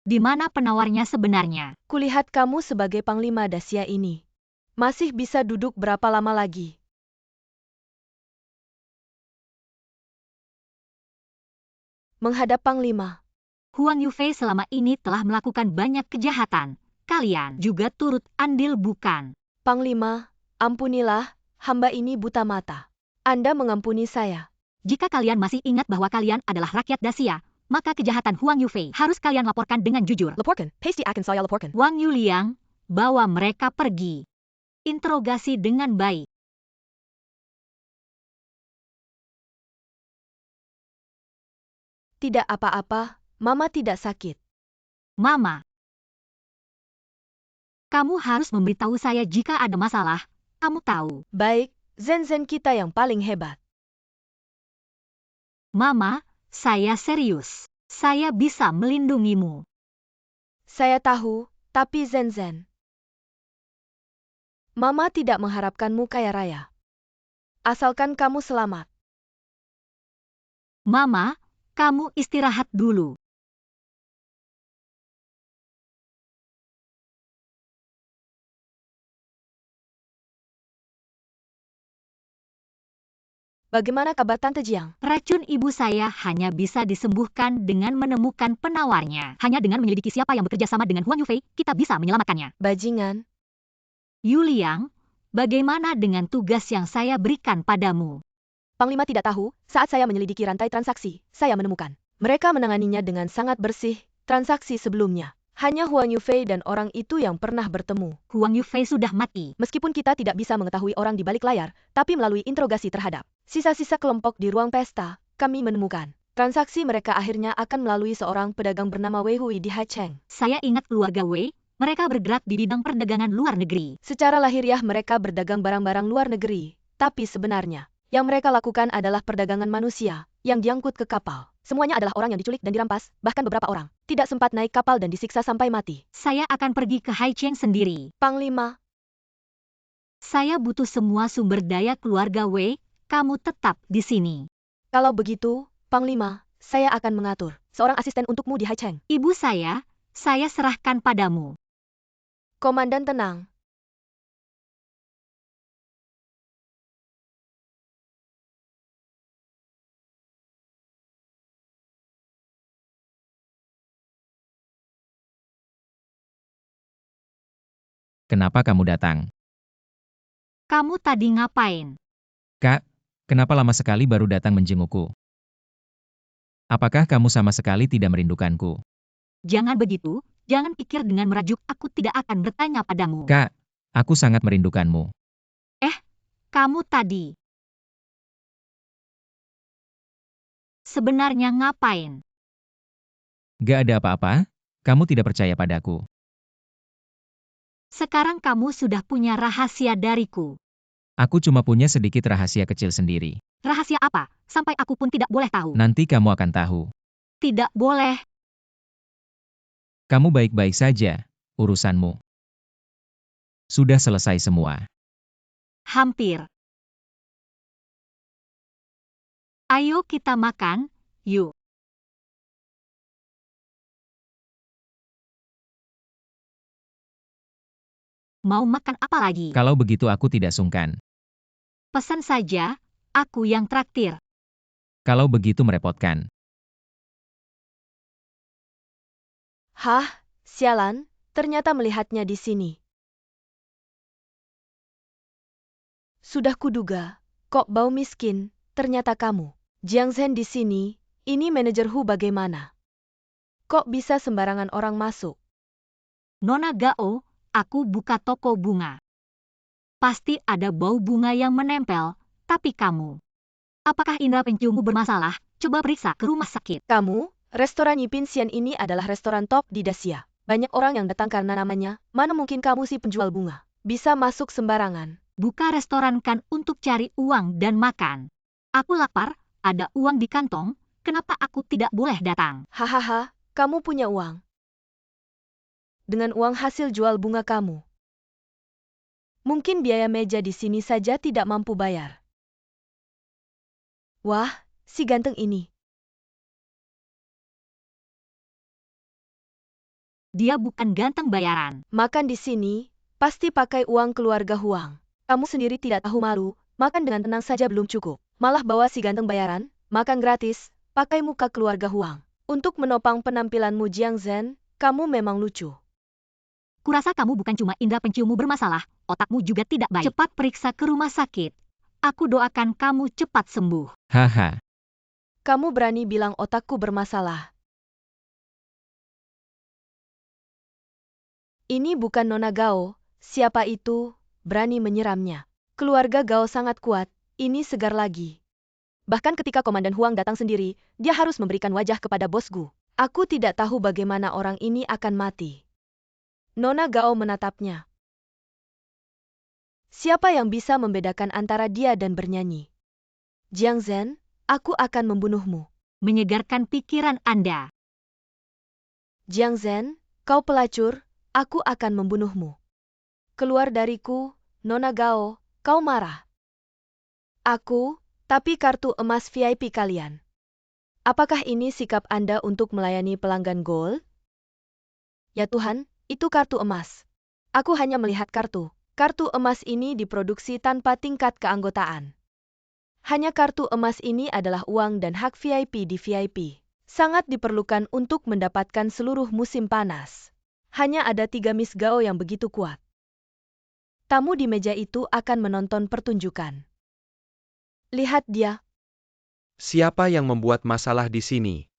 Di mana penawarnya sebenarnya? Kulihat kamu sebagai Panglima Dacia ini. Masih bisa duduk berapa lama lagi? Menghadap Panglima. Huang Yufei selama ini telah melakukan banyak kejahatan. Kalian juga turut andil bukan? Panglima, ampunilah, hamba ini buta mata. Anda mengampuni saya. Jika kalian masih ingat bahwa kalian adalah rakyat Dacia, maka kejahatan Huang Yufei harus kalian laporkan dengan jujur. Laporkan, pasti akan saya laporkan. Wang Yuliang, bawa mereka pergi. Interogasi dengan baik. Tidak apa-apa, Mama tidak sakit. Mama, kamu harus memberitahu saya jika ada masalah. Kamu tahu. Baik, Zhen kita yang paling hebat. Mama, saya serius. Saya bisa melindungimu. Saya tahu, tapi Zhen. Mama tidak mengharapkanmu kaya raya. Asalkan kamu selamat. Mama, kamu istirahat dulu. Bagaimana kabar Tante Jiang? Racun ibu saya hanya bisa disembuhkan dengan menemukan penawarnya. Hanya dengan menyelidiki siapa yang bekerja sama dengan Huang Yufei, kita bisa menyelamatkannya. Bajingan. Yu Liang, bagaimana dengan tugas yang saya berikan padamu? Panglima tidak tahu, saat saya menyelidiki rantai transaksi, saya menemukan. Mereka menanganinya dengan sangat bersih, transaksi sebelumnya. Hanya Huang Yufei dan orang itu yang pernah bertemu. Huang Yufei sudah mati. Meskipun kita tidak bisa mengetahui orang di balik layar, tapi melalui interogasi terhadap sisa-sisa kelompok di ruang pesta, kami menemukan. Transaksi mereka akhirnya akan melalui seorang pedagang bernama Wei Hui di Haicheng. Saya ingat keluarga Wei, mereka bergerak di bidang perdagangan luar negeri. Secara lahiriah mereka berdagang barang-barang luar negeri, tapi sebenarnya, yang mereka lakukan adalah perdagangan manusia, yang diangkut ke kapal. Semuanya adalah orang yang diculik dan dirampas, bahkan beberapa orang tidak sempat naik kapal dan disiksa sampai mati. Saya akan pergi ke Haicheng sendiri. Panglima, Saya butuh semua sumber daya keluarga Wei, kamu tetap di sini. kalau begitu, Panglima, saya akan mengatur seorang asisten untukmu di Haicheng. Ibu saya serahkan padamu. Komandan tenang. Kenapa kamu datang? Kamu tadi ngapain? Kak, kenapa lama sekali baru datang menjengukku? Apakah kamu sama sekali tidak merindukanku? Jangan begitu, jangan pikir dengan merajuk aku tidak akan bertanya padamu. Kak, aku sangat merindukanmu. Kamu tadi sebenarnya ngapain? Gak ada apa-apa, kamu tidak percaya padaku. Sekarang kamu sudah punya rahasia dariku. Aku cuma punya sedikit rahasia kecil sendiri. Rahasia apa? Sampai aku pun tidak boleh tahu. Nanti kamu akan tahu. Tidak boleh. Kamu baik-baik saja, urusanmu. Sudah selesai semua. Hampir. Ayo kita makan, yuk. Mau makan apa lagi? Kalau begitu aku tidak sungkan. Pesan saja, aku yang traktir. Kalau begitu merepotkan. Hah, sialan, ternyata melihatnya di sini. Sudah kuduga, kok bau miskin, ternyata kamu. Jiang Zhen di sini, ini manajer Hu bagaimana? Kok bisa sembarangan orang masuk? Nona Gao, aku buka toko bunga. Pasti ada bau bunga yang menempel, tapi kamu. Apakah indera penciummu bermasalah? Coba periksa ke rumah sakit. Kamu, restoran Yipin Xian ini adalah restoran top di Dacia. Banyak orang yang datang karena namanya, mana mungkin kamu si penjual bunga. Bisa masuk sembarangan. Buka restoran kan untuk cari uang dan makan. Aku lapar, ada uang di kantong, kenapa aku tidak boleh datang? Hahaha, kamu punya uang. Dengan uang hasil jual bunga kamu. Mungkin biaya meja di sini saja tidak mampu bayar. Wah, si ganteng ini. Dia bukan ganteng bayaran. Makan di sini, pasti pakai uang keluarga Huang. Kamu sendiri tidak tahu malu, makan dengan tenang saja belum cukup. Malah bawa si ganteng bayaran, makan gratis, pakai muka keluarga Huang. Untuk menopang penampilanmu Jiang Zhen, kamu memang lucu. Kurasa kamu bukan cuma indera penciummu bermasalah, otakmu juga tidak baik. Cepat periksa ke rumah sakit. Aku doakan kamu cepat sembuh. Haha, Kamu berani bilang otakku bermasalah. Ini bukan Nona Gao, siapa itu, berani menyeramnya. Keluarga Gao sangat kuat, ini segar lagi. Bahkan ketika Komandan Huang datang sendiri, dia harus memberikan wajah kepada bos Gu. Aku tidak tahu bagaimana orang ini akan mati. Nona Gao menatapnya. Siapa yang bisa membedakan antara dia dan bernyanyi? Jiang Zhen, aku akan membunuhmu. Menyegarkan pikiran Anda. Jiang Zhen, kau pelacur, aku akan membunuhmu. Keluar dariku, Nona Gao, kau marah. Tapi kartu emas VIP kalian. Apakah ini sikap Anda untuk melayani pelanggan Gold? Ya Tuhan, itu kartu emas. Aku hanya melihat kartu. Kartu emas ini diproduksi tanpa tingkat keanggotaan. Hanya kartu emas ini adalah uang dan hak VIP di VIP. Sangat diperlukan untuk mendapatkan seluruh musim panas. Hanya ada 3 Miss Gao yang begitu kuat. Tamu di meja itu akan menonton pertunjukan. Lihat dia. Siapa yang membuat masalah di sini?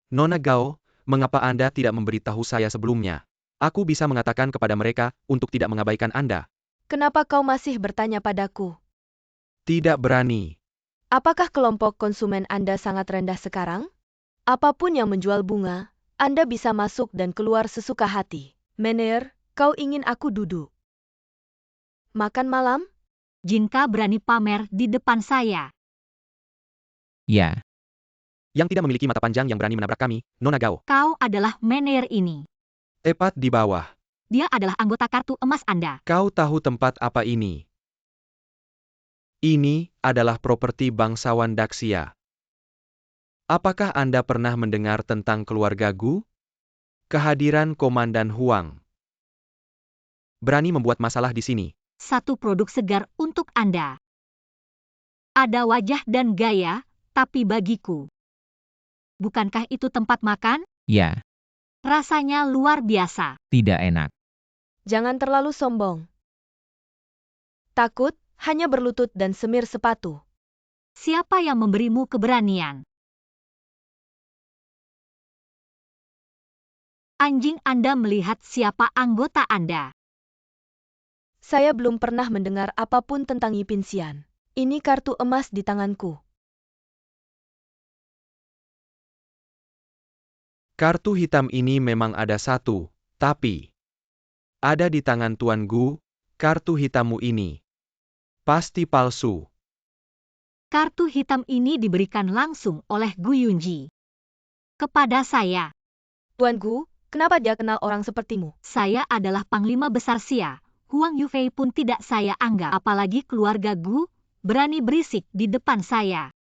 Nona Gao, mengapa Anda tidak memberitahu saya sebelumnya? Aku bisa mengatakan kepada mereka untuk tidak mengabaikan Anda. Kenapa kau masih bertanya padaku? Tidak berani. Apakah kelompok konsumen Anda sangat rendah sekarang? Apapun yang menjual bunga, Anda bisa masuk dan keluar sesuka hati. Mener, kau ingin aku duduk? Makan malam? Jinka berani pamer di depan saya. Ya, Yang tidak memiliki mata panjang yang berani menabrak kami, Nona Gao. Kau adalah manajer ini. Tepat di bawah. Dia adalah anggota kartu emas Anda. Kau tahu tempat apa ini? Ini adalah properti bangsawan Daxia. Apakah Anda pernah mendengar tentang keluarga Gu? Kehadiran Komandan Huang. Berani membuat masalah di sini. Satu produk segar untuk Anda. Ada wajah dan gaya, tapi bagiku. Bukankah itu tempat makan? ya, Rasanya luar biasa. tidak enak. Jangan terlalu sombong. Takut, hanya berlutut dan semir sepatu. Siapa yang memberimu keberanian? Anjing Anda melihat siapa anggota Anda. Saya belum pernah mendengar apapun tentang Yipin Xian. Ini kartu emas di tanganku. Kartu hitam ini memang ada satu, tapi ada di tangan Tuan Gu, kartu hitammu ini. Pasti palsu. Kartu hitam ini diberikan langsung oleh Gu Yunji. Kepada saya. Tuan Gu, kenapa dia kenal orang sepertimu? Saya adalah Panglima Besar Xia. Huang Yufei pun tidak saya anggap. Apalagi keluarga Gu, berani berisik di depan saya.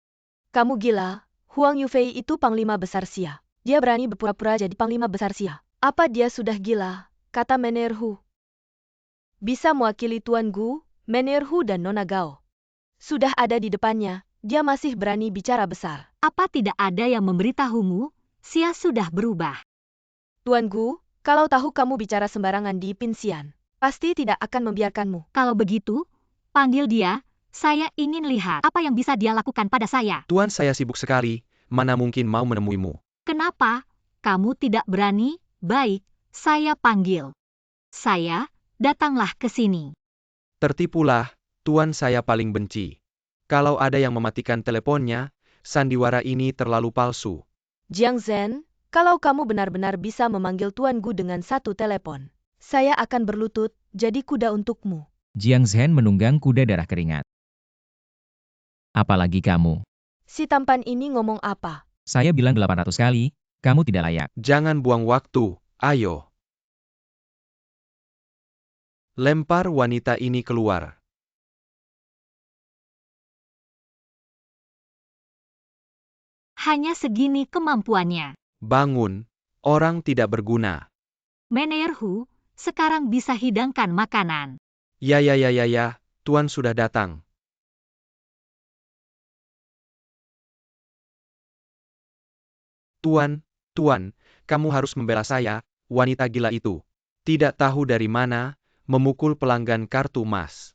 Kamu gila, Huang Yufei itu Panglima Besar Xia. Dia berani berpura-pura jadi Panglima Besar Xia. Apa dia sudah gila? Kata Mener Hu. Bisa mewakili Tuan Gu, Mener Hu dan Nona Gao. Sudah ada di depannya, dia masih berani bicara besar. Apa tidak ada yang memberitahumu? Xia sudah berubah. Tuan Gu, kalau tahu kamu bicara sembarangan di Yipin Xian, pasti tidak akan membiarkanmu. Kalau begitu, panggil dia. Saya ingin lihat apa yang bisa dia lakukan pada saya. Tuan, saya sibuk sekali, mana mungkin mau menemuimu. Kenapa? Kamu tidak berani? Baik, saya panggil. Saya, datanglah ke sini. Tertipulah, Tuan, saya paling benci. Kalau ada yang mematikan teleponnya, sandiwara ini terlalu palsu. Jiang Zhen, kalau kamu benar-benar bisa memanggil Tuan Gu dengan satu telepon, saya akan berlutut, jadi kuda untukmu. Jiang Zhen menunggang kuda darah keringat. Apalagi kamu. Si tampan ini ngomong apa? Saya bilang 800 kali, kamu tidak layak. Jangan buang waktu, ayo. Lempar wanita ini keluar. Hanya segini kemampuannya. Bangun, orang tidak berguna. Manajer Hu, sekarang bisa hidangkan makanan. Ya, Tuan sudah datang. Tuan, kamu harus membela saya, wanita gila itu. Tidak tahu dari mana, memukul pelanggan kartu emas.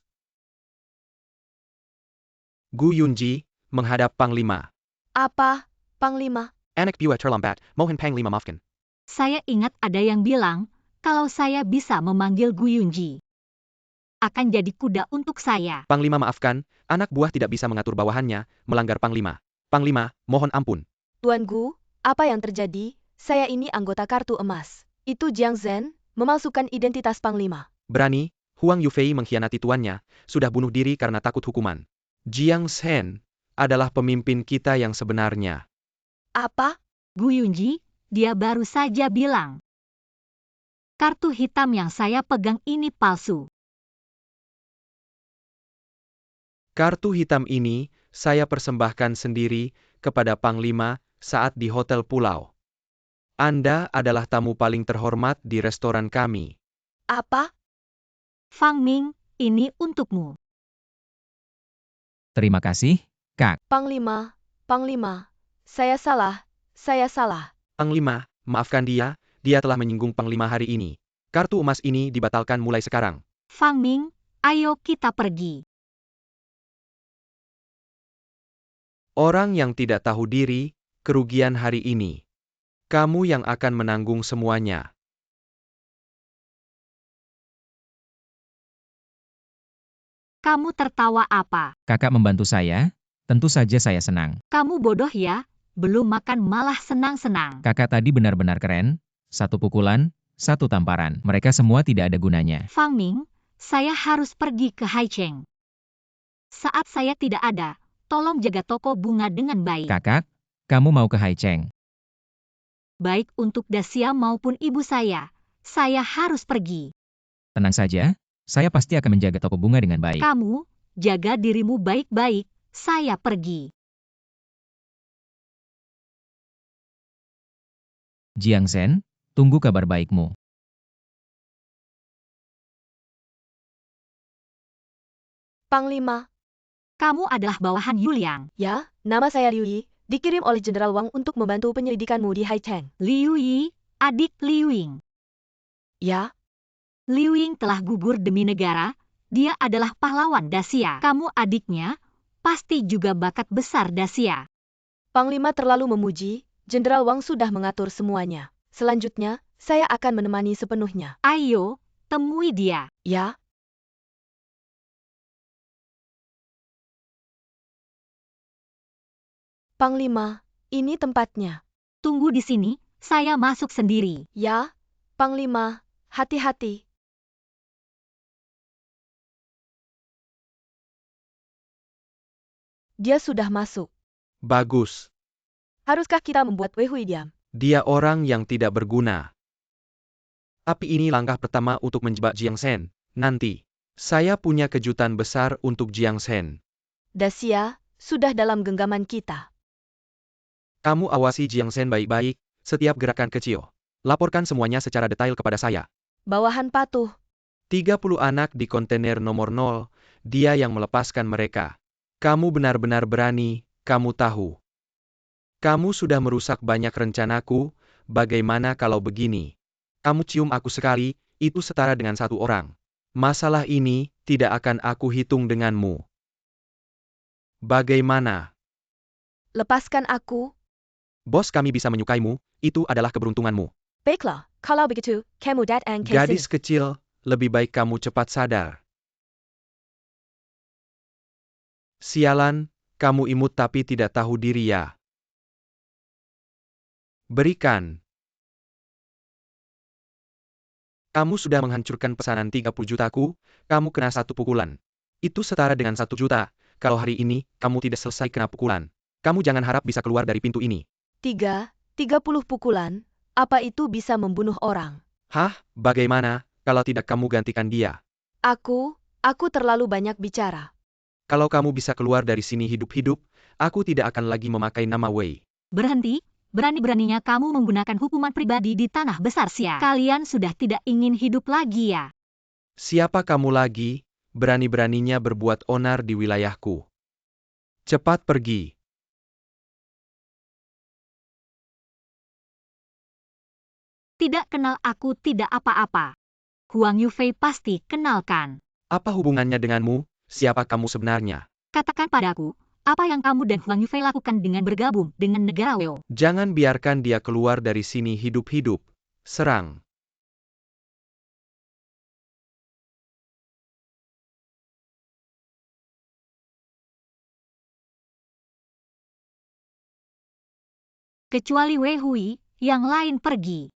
Gu Yunji, menghadap Panglima. Apa, Panglima? Anak Bua terlambat, mohon Panglima maafkan. Saya ingat ada yang bilang, kalau saya bisa memanggil Gu Yunji. Akan jadi kuda untuk saya. Panglima maafkan, anak buah tidak bisa mengatur bawahannya, melanggar Panglima. Panglima, mohon ampun. Tuan Gu, apa yang terjadi? Saya ini anggota kartu emas. Itu Jiang Zhen, memalsukan identitas Panglima. Berani, Huang Yufei mengkhianati tuannya, sudah bunuh diri karena takut hukuman. Jiang Zhen adalah pemimpin kita yang sebenarnya. Apa? Gu Yunji, dia baru saja bilang. Kartu hitam yang saya pegang ini palsu. Kartu hitam ini, saya persembahkan sendiri, kepada Panglima, saat di Hotel Pulau. Anda adalah tamu paling terhormat di restoran kami. Apa? Fang Ming, ini untukmu. Terima kasih, Kak. Panglima, Panglima. Saya salah. Panglima, maafkan dia telah menyinggung Panglima hari ini. Kartu emas ini dibatalkan mulai sekarang. Fang Ming, ayo kita pergi. Orang yang tidak tahu diri, kerugian hari ini. Kamu yang akan menanggung semuanya. Kamu tertawa apa? Kakak membantu saya? Tentu saja saya senang. Kamu bodoh ya? Belum makan malah senang-senang. Kakak tadi benar-benar keren. Satu pukulan, satu tamparan. Mereka semua tidak ada gunanya. Fang Ming, saya harus pergi ke Haicheng. Saat saya tidak ada, tolong jaga toko bunga dengan baik. Kakak, kamu mau ke Haicheng? Baik untuk Dacia maupun ibu saya harus pergi. Tenang saja, saya pasti akan menjaga toko bunga dengan baik. Kamu, jaga dirimu baik-baik, saya pergi. Jiang Shen, tunggu kabar baikmu. Panglima. Kamu adalah bawahan Yuliang. Ya, nama saya Liu Yi, dikirim oleh Jenderal Wang untuk membantu penyelidikanmu di Haicheng. Liu Yi, adik Liu Ying. Ya, Liu Ying telah gugur demi negara, dia adalah pahlawan Dacia. Kamu adiknya, pasti juga bakat besar Dacia. Panglima terlalu memuji, Jenderal Wang sudah mengatur semuanya. Selanjutnya, saya akan menemani sepenuhnya. Ayo, temui dia. Ya. Panglima, ini tempatnya. Tunggu di sini, saya masuk sendiri. Ya, Panglima, hati-hati. Dia sudah masuk. Bagus. Haruskah kita membuat Wei Hui diam? Dia orang yang tidak berguna. Tapi ini langkah pertama untuk menjebak Jiang Shen. Nanti, saya punya kejutan besar untuk Jiang Shen. Dacia, sudah dalam genggaman kita. Kamu awasi Jiang Shen baik-baik, setiap gerakan kecil. Laporkan semuanya secara detail kepada saya. Bawahan patuh. 30 anak di kontainer nomor 0, dia yang melepaskan mereka. Kamu benar-benar berani, kamu tahu. Kamu sudah merusak banyak rencanaku, bagaimana kalau begini? Kamu cium aku sekali, itu setara dengan satu orang. Masalah ini, tidak akan aku hitung denganmu. Bagaimana? Lepaskan aku. Bos kami bisa menyukaimu, itu adalah keberuntunganmu. Baiklah, kalau begitu, kamu datang ke Gadis sini. kecil, lebih baik kamu cepat sadar. Sialan, kamu imut tapi tidak tahu diri ya. Berikan. Kamu sudah menghancurkan pesanan 30 jutaku, kamu kena satu pukulan. Itu setara dengan 1 juta, kalau hari ini, kamu tidak selesai kena pukulan. Kamu jangan harap bisa keluar dari pintu ini. 30 pukulan, apa itu bisa membunuh orang? Hah, bagaimana, kalau tidak kamu gantikan dia? Aku terlalu banyak bicara. Kalau kamu bisa keluar dari sini hidup-hidup, aku tidak akan lagi memakai nama Wei. Berhenti, berani-beraninya kamu menggunakan hukuman pribadi di tanah besar Xia. Kalian sudah tidak ingin hidup lagi ya? Siapa kamu lagi, berani-beraninya berbuat onar di wilayahku? Cepat pergi. Tidak kenal aku tidak apa-apa. Huang Yufei pasti kenalkan. Apa hubungannya denganmu, siapa kamu sebenarnya? Katakan padaku, apa yang kamu dan Huang Yufei lakukan dengan bergabung dengan negara Weo? Jangan biarkan dia keluar dari sini hidup-hidup. Serang. Kecuali Wei Hui, yang lain pergi.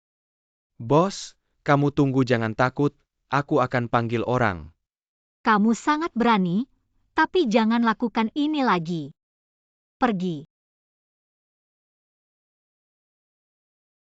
Bos, kamu tunggu jangan takut, aku akan panggil orang. Kamu sangat berani, tapi jangan lakukan ini lagi. Pergi.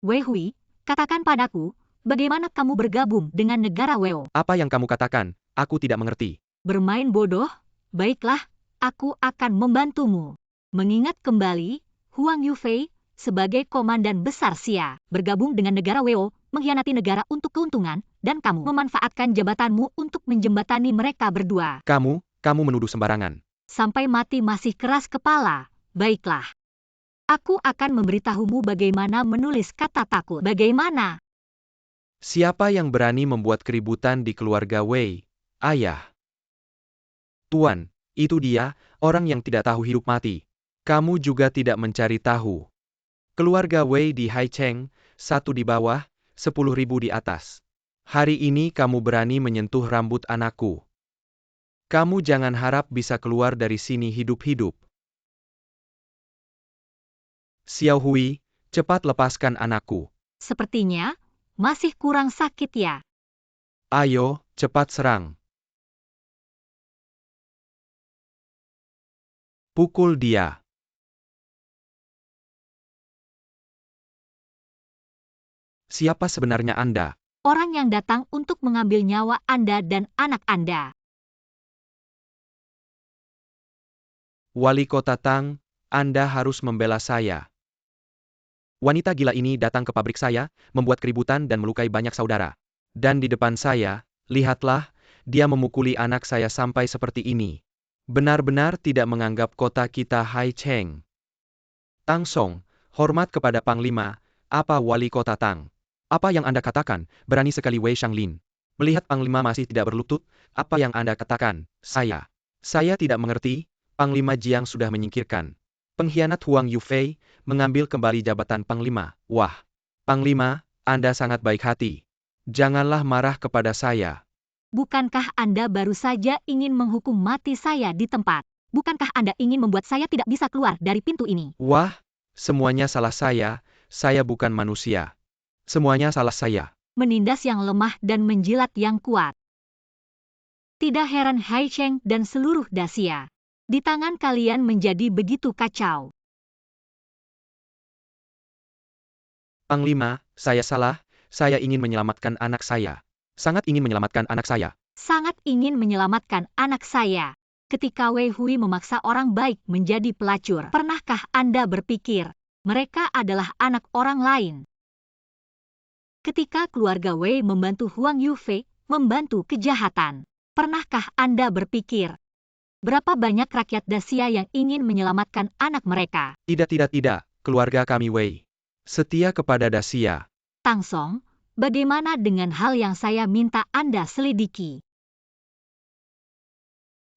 Wei Hui, katakan padaku, bagaimana kamu bergabung dengan negara Weo? Apa yang kamu katakan, aku tidak mengerti. Bermain bodoh? Baiklah, aku akan membantumu. Mengingat kembali, Huang Yufei, sebagai komandan besar Xia, bergabung dengan negara Weo, mengkhianati negara untuk keuntungan, dan kamu memanfaatkan jabatanmu untuk menjembatani mereka berdua. Kamu menuduh sembarangan. Sampai mati masih keras kepala. Baiklah. Aku akan memberitahumu bagaimana menulis kata takut. Bagaimana? Siapa yang berani membuat keributan di keluarga Wei? Ayah. Tuan, itu dia, orang yang tidak tahu hidup mati. Kamu juga tidak mencari tahu. Keluarga Wei di Haicheng, 1 di bawah, 10.000 di atas. Hari ini kamu berani menyentuh rambut anakku. Kamu jangan harap bisa keluar dari sini hidup-hidup. Xiao Hui, cepat lepaskan anakku. Sepertinya, masih kurang sakit ya. Ayo, cepat serang. Pukul dia. Siapa sebenarnya Anda? Orang yang datang untuk mengambil nyawa Anda dan anak Anda. Wali Kota Tang, Anda harus membela saya. Wanita gila ini datang ke pabrik saya, membuat keributan dan melukai banyak saudara. Dan di depan saya, lihatlah, dia memukuli anak saya sampai seperti ini. Benar-benar tidak menganggap kota kita Haicheng. Tang Song, hormat kepada Panglima, apa Wali Kota Tang? Apa yang Anda katakan, berani sekali Wei Shanglin. Melihat Panglima masih tidak berlutut, apa yang Anda katakan, saya tidak mengerti, Panglima Jiang sudah menyingkirkan. Pengkhianat Huang Yufei, mengambil kembali jabatan Panglima. Wah, Panglima, Anda sangat baik hati. Janganlah marah kepada saya. Bukankah Anda baru saja ingin menghukum mati saya di tempat? Bukankah Anda ingin membuat saya tidak bisa keluar dari pintu ini? Wah, semuanya salah saya bukan manusia. Semuanya salah saya. Menindas yang lemah dan menjilat yang kuat. Tidak heran Haicheng dan seluruh Dacia. Di tangan kalian menjadi begitu kacau. Panglima, saya salah, saya ingin menyelamatkan anak saya. Sangat ingin menyelamatkan anak saya. Sangat ingin menyelamatkan anak saya. Ketika Wei Hui memaksa orang baik menjadi pelacur, pernahkah Anda berpikir, mereka adalah anak orang lain? Ketika keluarga Wei membantu Huang Yufei, membantu kejahatan, pernahkah Anda berpikir, berapa banyak rakyat Dacia yang ingin menyelamatkan anak mereka? Tidak, keluarga kami Wei setia kepada Dacia. Tang Song, bagaimana dengan hal yang saya minta Anda selidiki?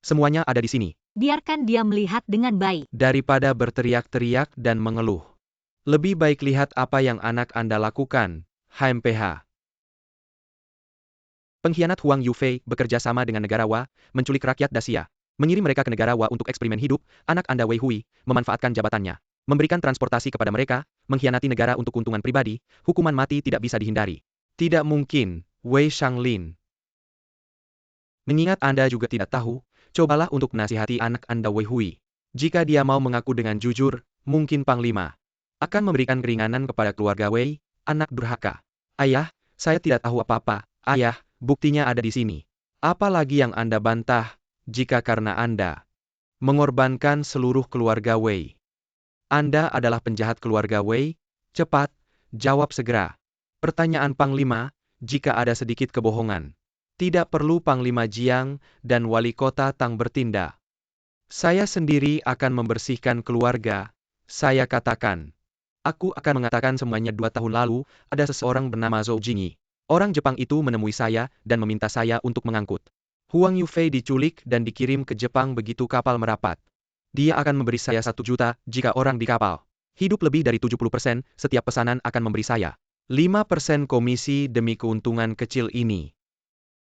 Semuanya ada di sini. Biarkan dia melihat dengan baik. Daripada berteriak-teriak dan mengeluh. Lebih baik lihat apa yang anak Anda lakukan, HMPH. Pengkhianat Huang Yufei bekerja sama dengan negara Wa, menculik rakyat Dacia. Mengirim mereka ke negara Wa untuk eksperimen hidup, anak Anda Wei Hui, memanfaatkan jabatannya. Memberikan transportasi kepada mereka, mengkhianati negara untuk keuntungan pribadi, hukuman mati tidak bisa dihindari. Tidak mungkin, Wei Shanglin. Mengingat Anda juga tidak tahu, cobalah untuk menasihati anak Anda Wei Hui. Jika dia mau mengaku dengan jujur, mungkin Panglima akan memberikan keringanan kepada keluarga Wei, anak durhaka. Ayah, saya tidak tahu apa-apa, ayah, buktinya ada di sini. Apalagi yang Anda bantah, jika karena Anda mengorbankan seluruh keluarga Wei. Anda adalah penjahat keluarga Wei? Cepat, jawab segera. Pertanyaan Panglima, jika ada sedikit kebohongan. Tidak perlu Panglima Jiang dan Wali Kota Tang bertindak. Saya sendiri akan membersihkan keluarga. Saya katakan. Aku akan mengatakan semuanya 2 tahun lalu, ada seseorang bernama Zhou Jingyi. Orang Jepang itu menemui saya dan meminta saya untuk mengangkut. Huang Yufei diculik dan dikirim ke Jepang begitu kapal merapat. Dia akan memberi saya 1 juta jika orang di kapal hidup lebih dari 70%, setiap pesanan akan memberi saya 5% komisi demi keuntungan kecil ini.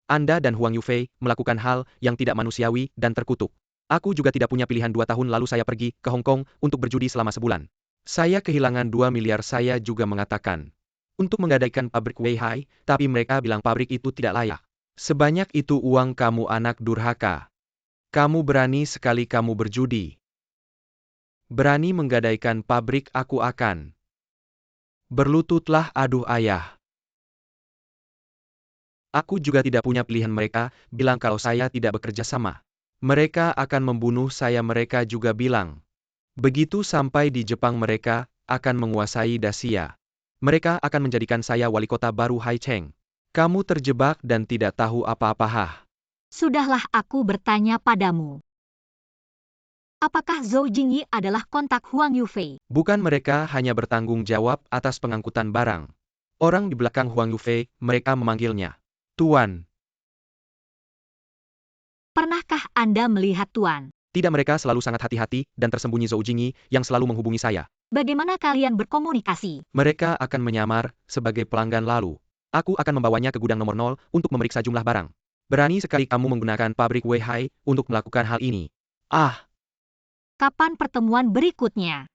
Anda dan Huang Yufei melakukan hal yang tidak manusiawi dan terkutuk. Aku juga tidak punya pilihan 2 tahun lalu saya pergi ke Hong Kong untuk berjudi selama sebulan. Saya kehilangan 2 miliar saya juga mengatakan. Untuk menggadaikan pabrik Weihai, tapi mereka bilang pabrik itu tidak layak. Sebanyak itu uang kamu anak durhaka. Kamu berani sekali kamu berjudi. Berani menggadaikan pabrik aku akan. Berlututlah aduh ayah. Aku juga tidak punya pilihan mereka, bilang kalau saya tidak bekerja sama. Mereka akan membunuh saya, mereka juga bilang. Begitu sampai di Jepang mereka akan menguasai Dacia. Mereka akan menjadikan saya wali kota baru Haicheng. Kamu terjebak dan tidak tahu apa-apa. Hah? Sudahlah, aku bertanya padamu. Apakah Zhou Jingyi adalah kontak Huang Yufei? Bukan, mereka hanya bertanggung jawab atas pengangkutan barang. Orang di belakang Huang Yufei, mereka memanggilnya Tuan. Pernahkah Anda melihat Tuan? Tidak, mereka selalu sangat hati-hati dan tersembunyi. Zhou Jingyi yang selalu menghubungi saya. Bagaimana kalian berkomunikasi? Mereka akan menyamar sebagai pelanggan lalu. Aku akan membawanya ke gudang nomor 0 untuk memeriksa jumlah barang. Berani sekali kamu menggunakan pabrik Weihai untuk melakukan hal ini. Ah, Kapan pertemuan berikutnya?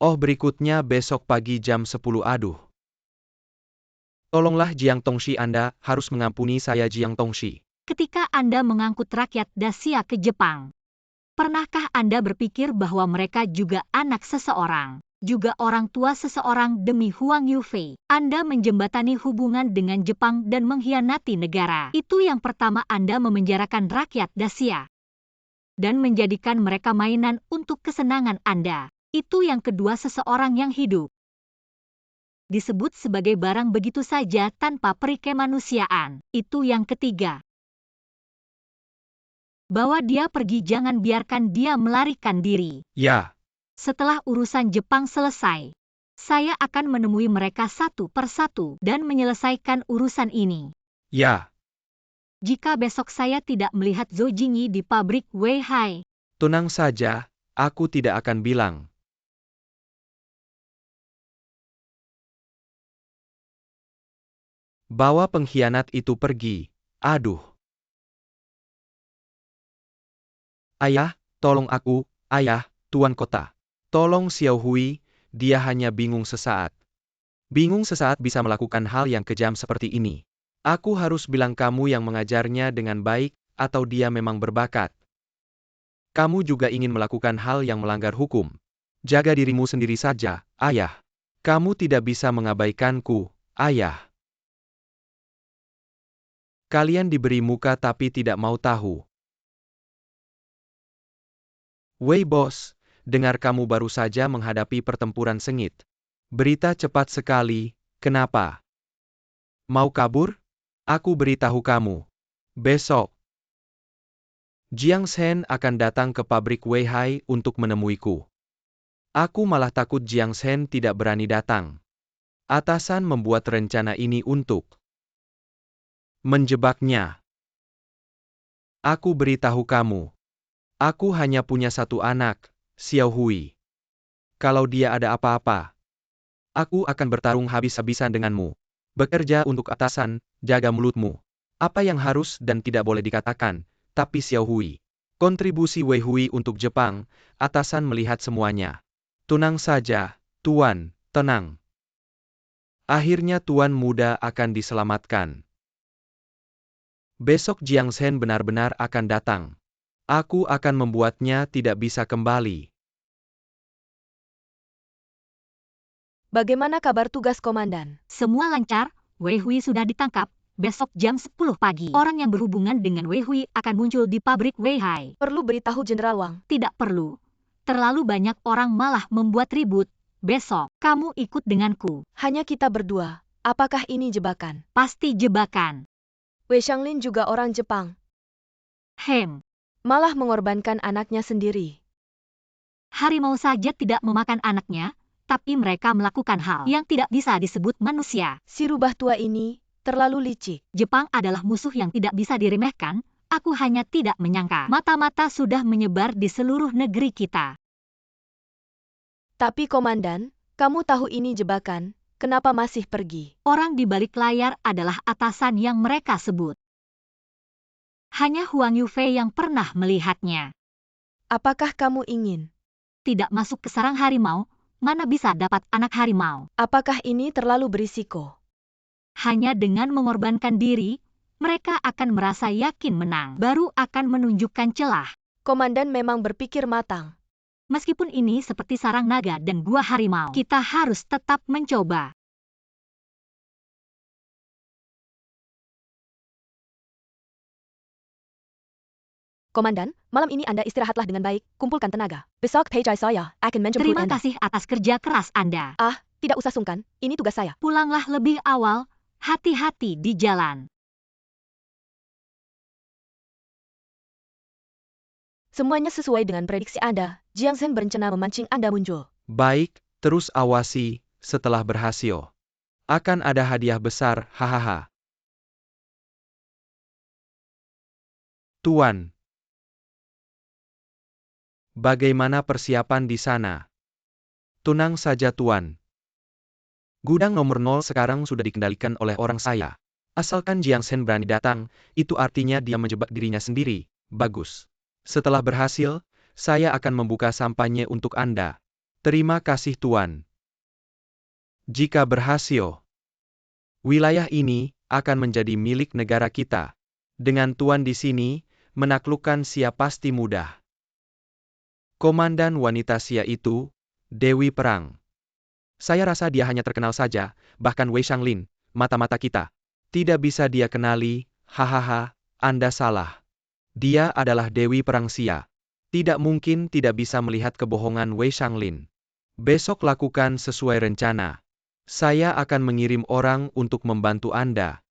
oh, berikutnya besok pagi jam 10. Aduh. Tolonglah Jiang Tongxi, Anda harus mengampuni saya, Jiang Tongxi. Ketika Anda mengangkut rakyat Dacia ke Jepang, pernahkah Anda berpikir bahwa mereka juga anak seseorang, juga orang tua seseorang demi Huang Yufei? Anda menjembatani hubungan dengan Jepang dan mengkhianati negara. Itu yang pertama, Anda memenjarakan rakyat Dacia dan menjadikan mereka mainan untuk kesenangan Anda. Itu yang kedua, seseorang yang hidup disebut sebagai barang begitu saja tanpa perikemanusiaan. Itu yang ketiga. Bawa dia pergi, jangan biarkan dia melarikan diri. Ya, Setelah urusan Jepang selesai, saya akan menemui mereka satu persatu dan menyelesaikan urusan ini. ya. Jika besok saya tidak melihat Zhou Jingyi di pabrik Weihai, Tenang saja, aku tidak akan bilang. Bawa pengkhianat itu pergi. Aduh. Ayah, tolong aku, ayah, Tuan Kota. Tolong Xiao Hui, dia hanya bingung sesaat. Bingung sesaat bisa melakukan hal yang kejam seperti ini. Aku harus bilang kamu yang mengajarnya dengan baik, atau dia memang berbakat. Kamu juga ingin melakukan hal yang melanggar hukum. Jaga dirimu sendiri saja, ayah. Kamu tidak bisa mengabaikanku, ayah. Kalian diberi muka tapi tidak mau tahu. Wei bos, dengar kamu baru saja menghadapi pertempuran sengit. Berita cepat sekali, kenapa? Mau kabur? Aku beritahu kamu. Besok, Jiang Shen akan datang ke pabrik Weihai untuk menemuiku. Aku malah takut Jiang Shen tidak berani datang. Atasan membuat rencana ini untuk menjebaknya. Aku beritahu kamu. Aku hanya punya satu anak, Xiao Hui. Kalau dia ada apa-apa, aku akan bertarung habis-habisan denganmu. Bekerja untuk atasan, jaga mulutmu. Apa yang harus dan tidak boleh dikatakan, tapi Xiao Hui. Kontribusi Wei Hui untuk Jepang, atasan melihat semuanya. Tenang saja, Tuan, tenang. Akhirnya Tuan muda akan diselamatkan. Besok Jiang Shen benar-benar akan datang. Aku akan membuatnya tidak bisa kembali. Bagaimana kabar tugas komandan? semua lancar, Wei Hui sudah ditangkap. Besok jam 10 pagi, orang yang berhubungan dengan Wei Hui akan muncul di pabrik Weihai. Perlu beritahu Jenderal Wang. Tidak perlu. Terlalu banyak orang malah membuat ribut. Besok, kamu ikut denganku. Hanya kita berdua. Apakah ini jebakan? Pasti jebakan. Wei Shanglin juga orang Jepang. Malah mengorbankan anaknya sendiri. Harimau saja tidak memakan anaknya, tapi mereka melakukan hal yang tidak bisa disebut manusia. Si rubah tua ini terlalu licik. Jepang adalah musuh yang tidak bisa diremehkan. Aku hanya tidak menyangka mata-mata sudah menyebar di seluruh negeri kita. Tapi komandan, kamu tahu ini jebakan, kenapa masih pergi? Orang di balik layar adalah atasan yang mereka sebut. Hanya Huang Yufei yang pernah melihatnya. Apakah kamu ingin? Tidak masuk ke sarang harimau, mana bisa dapat anak harimau? Apakah ini terlalu berisiko? Hanya dengan mengorbankan diri, mereka akan merasa yakin menang, baru akan menunjukkan celah. Komandan memang berpikir matang. Meskipun ini seperti sarang naga dan gua harimau, kita harus tetap mencoba. Komandan, malam ini Anda istirahatlah dengan baik, kumpulkan tenaga. Besok pagi saya akan menjemput Terima Anda. kasih atas kerja keras Anda. Tidak usah sungkan, ini tugas saya. Pulanglah lebih awal, hati-hati di jalan. Semuanya sesuai dengan prediksi Anda. Jiang Shen berencana memancing Anda muncul. Baik, terus awasi, setelah berhasil. Akan ada hadiah besar, hahaha. Tuan. Bagaimana persiapan di sana? Tenang saja Tuan. Gudang nomor 0 sekarang sudah dikendalikan oleh orang saya. Asalkan Jiang Shen berani datang, itu artinya dia menjebak dirinya sendiri. Bagus. Setelah berhasil, saya akan membuka sampahnya untuk Anda. Terima kasih Tuan. Jika berhasil, wilayah ini akan menjadi milik negara kita. Dengan Tuan di sini, menaklukkan Xia pasti mudah. Komandan wanita Xia itu, Dewi Perang. Saya rasa dia hanya terkenal saja, bahkan Wei Shanglin, mata-mata kita. Tidak bisa dia kenali, hahaha, Anda salah. Dia adalah Dewi Perang Xia. Tidak mungkin tidak bisa melihat kebohongan Wei Shanglin. Besok lakukan sesuai rencana. Saya akan mengirim orang untuk membantu Anda.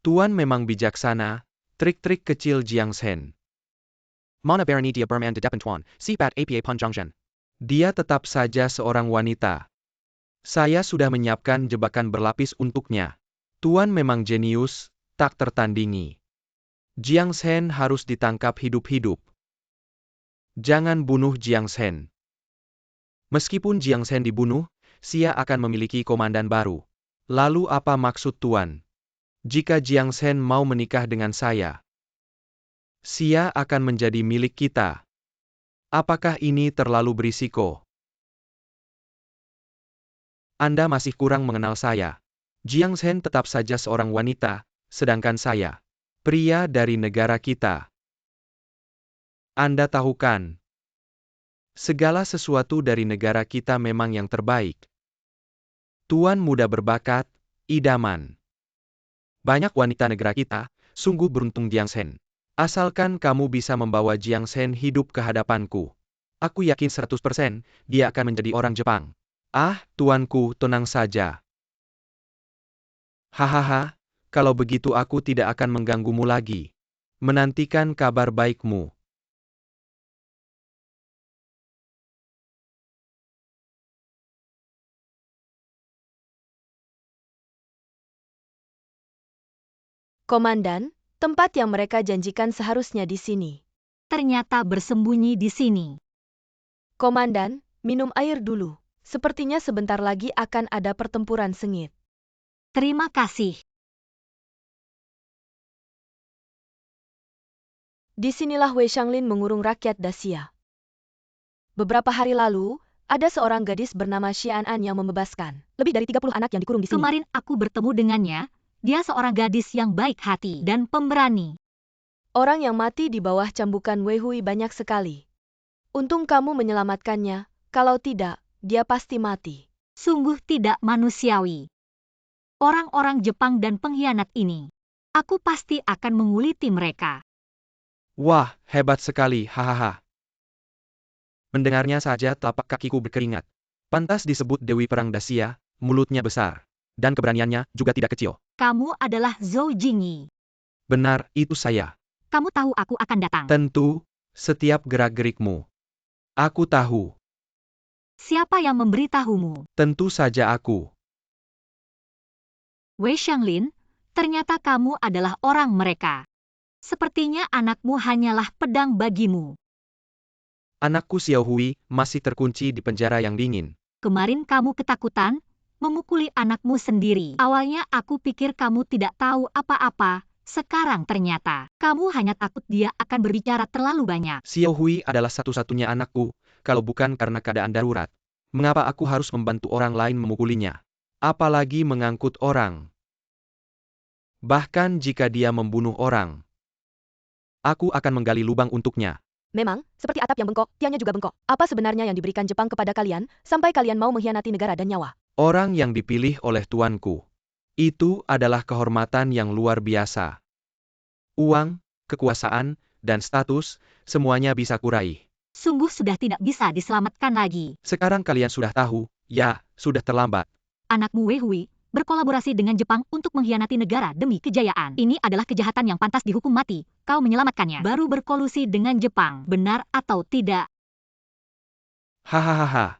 Tuan memang bijaksana, trik-trik kecil Jiang Shen. Mana berani dia bermain di depan Tuan, sifat apa panjangnya. Dia tetap saja seorang wanita. Saya sudah menyiapkan jebakan berlapis untuknya. Tuan memang jenius, tak tertandingi. Jiang Shen harus ditangkap hidup-hidup. Jangan bunuh Jiang Shen. Meskipun Jiang Shen dibunuh, Xia akan memiliki komandan baru. Lalu apa maksud Tuan? Jika Jiang Shen mau menikah dengan saya, Xia akan menjadi milik kita. Apakah ini terlalu berisiko? Anda masih kurang mengenal saya. Jiang Shen tetap saja seorang wanita, sedangkan saya, pria dari negara kita. Anda tahu kan? Segala sesuatu dari negara kita memang yang terbaik. Tuan muda berbakat, idaman. Banyak wanita negara kita, sungguh beruntung Jiang Shen. Asalkan kamu bisa membawa Jiang Shen hidup ke hadapanku. Aku yakin 100% dia akan menjadi orang Jepang. Tuanku, tenang saja. Hahaha, kalau begitu aku tidak akan mengganggumu lagi. Menantikan kabar baikmu. Komandan, tempat yang mereka janjikan seharusnya di sini. Ternyata bersembunyi di sini. Komandan, minum air dulu. Sepertinya sebentar lagi akan ada pertempuran sengit. Terima kasih. Disinilah Wei Shanglin mengurung rakyat Dacia. Beberapa hari lalu, ada seorang gadis bernama Xian An yang membebaskan lebih dari 30 anak yang dikurung di sini. Kemarin aku bertemu dengannya. Dia seorang gadis yang baik hati dan pemberani. Orang yang mati di bawah cambukan Wei Hui banyak sekali. Untung kamu menyelamatkannya, kalau tidak, dia pasti mati. Sungguh tidak manusiawi. Orang-orang Jepang dan pengkhianat ini. Aku pasti akan menguliti mereka. Wah, hebat sekali, hahaha. Mendengarnya saja telapak kakiku berkeringat. Pantas disebut Dewi Perang Dacia, mulutnya besar. Dan keberaniannya juga tidak kecil. Kamu adalah Zhou Jingyi. Benar, itu saya. Kamu tahu aku akan datang. Tentu, setiap gerak-gerikmu. Aku tahu. Siapa yang memberitahumu? Tentu saja aku. Wei Shanglin, ternyata kamu adalah orang mereka. Sepertinya anakmu hanyalah pedang bagimu. Anakku Xiao Hui masih terkunci di penjara yang dingin. Kemarin kamu ketakutan, memukuli anakmu sendiri. Awalnya aku pikir kamu tidak tahu apa-apa, sekarang ternyata kamu hanya takut dia akan berbicara terlalu banyak. Xiao Hui adalah satu-satunya anakku, kalau bukan karena keadaan darurat. Mengapa aku harus membantu orang lain memukulinya? Apalagi mengangkut orang. Bahkan jika dia membunuh orang, aku akan menggali lubang untuknya. Memang, seperti atap yang bengkok, tiangnya juga bengkok. Apa sebenarnya yang diberikan Jepang kepada kalian, sampai kalian mau mengkhianati negara dan nyawa? Orang yang dipilih oleh tuanku. Itu adalah kehormatan yang luar biasa. Uang, kekuasaan, dan status, semuanya bisa kuraih. Sungguh sudah tidak bisa diselamatkan lagi. Sekarang kalian sudah tahu, ya, sudah terlambat. Anakmu Wei Hui berkolaborasi dengan Jepang untuk mengkhianati negara demi kejayaan. Ini adalah kejahatan yang pantas dihukum mati. Kau menyelamatkannya. Baru berkolusi dengan Jepang. Benar atau tidak? Hahaha.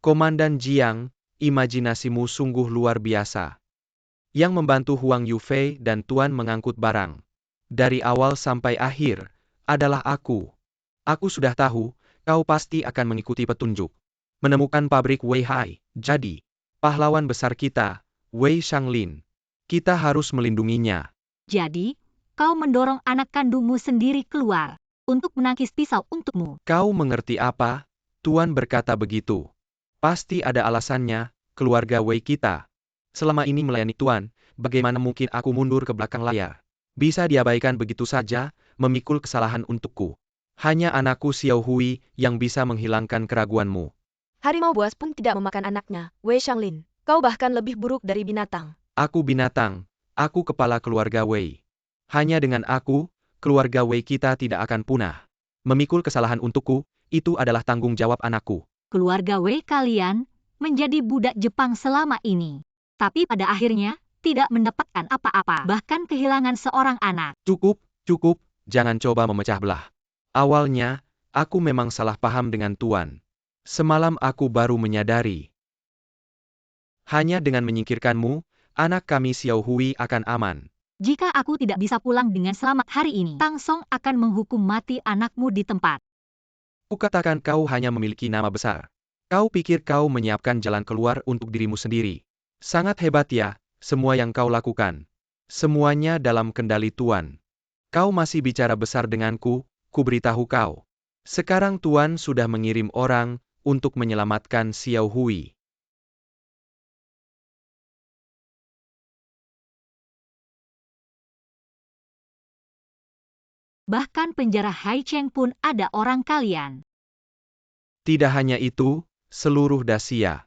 Komandan Jiang, imajinasimu sungguh luar biasa. Yang membantu Huang Yufei dan Tuan mengangkut barang. Dari awal sampai akhir, adalah aku. Aku sudah tahu, kau pasti akan mengikuti petunjuk. Menemukan pabrik Wei Hai. Jadi, pahlawan besar kita, Wei Shanglin. Kita harus melindunginya. Jadi, kau mendorong anak kandungmu sendiri keluar untuk menangkis pisau untukmu. Kau mengerti apa? Tuan berkata begitu. Pasti ada alasannya, keluarga Wei kita. Selama ini melayani Tuan, bagaimana mungkin aku mundur ke belakang layar? Bisa diabaikan begitu saja, memikul kesalahan untukku. Hanya anakku Xiao Hui yang bisa menghilangkan keraguanmu. Harimau buas pun tidak memakan anaknya, Wei Shanglin. Kau bahkan lebih buruk dari binatang. Aku binatang, aku kepala keluarga Wei. Hanya dengan aku, keluarga Wei kita tidak akan punah. Memikul kesalahan untukku, itu adalah tanggung jawab anakku. Keluarga Wei kalian menjadi budak Jepang selama ini. Tapi pada akhirnya, tidak mendapatkan apa-apa. Bahkan kehilangan seorang anak. Cukup, jangan coba memecah belah. Awalnya, aku memang salah paham dengan Tuan. Semalam aku baru menyadari. Hanya dengan menyingkirkanmu, anak kami Xiao Hui akan aman. Jika aku tidak bisa pulang dengan selamat hari ini, Tang Song akan menghukum mati anakmu di tempat. Kukatakan kau hanya memiliki nama besar. Kau pikir kau menyiapkan jalan keluar untuk dirimu sendiri. Sangat hebat ya, semua yang kau lakukan. Semuanya dalam kendali Tuan. Kau masih bicara besar denganku, ku beritahu kau. Sekarang Tuan sudah mengirim orang untuk menyelamatkan Xiao Hui. Bahkan penjara Haicheng pun ada orang kalian. Tidak hanya itu, seluruh Dacia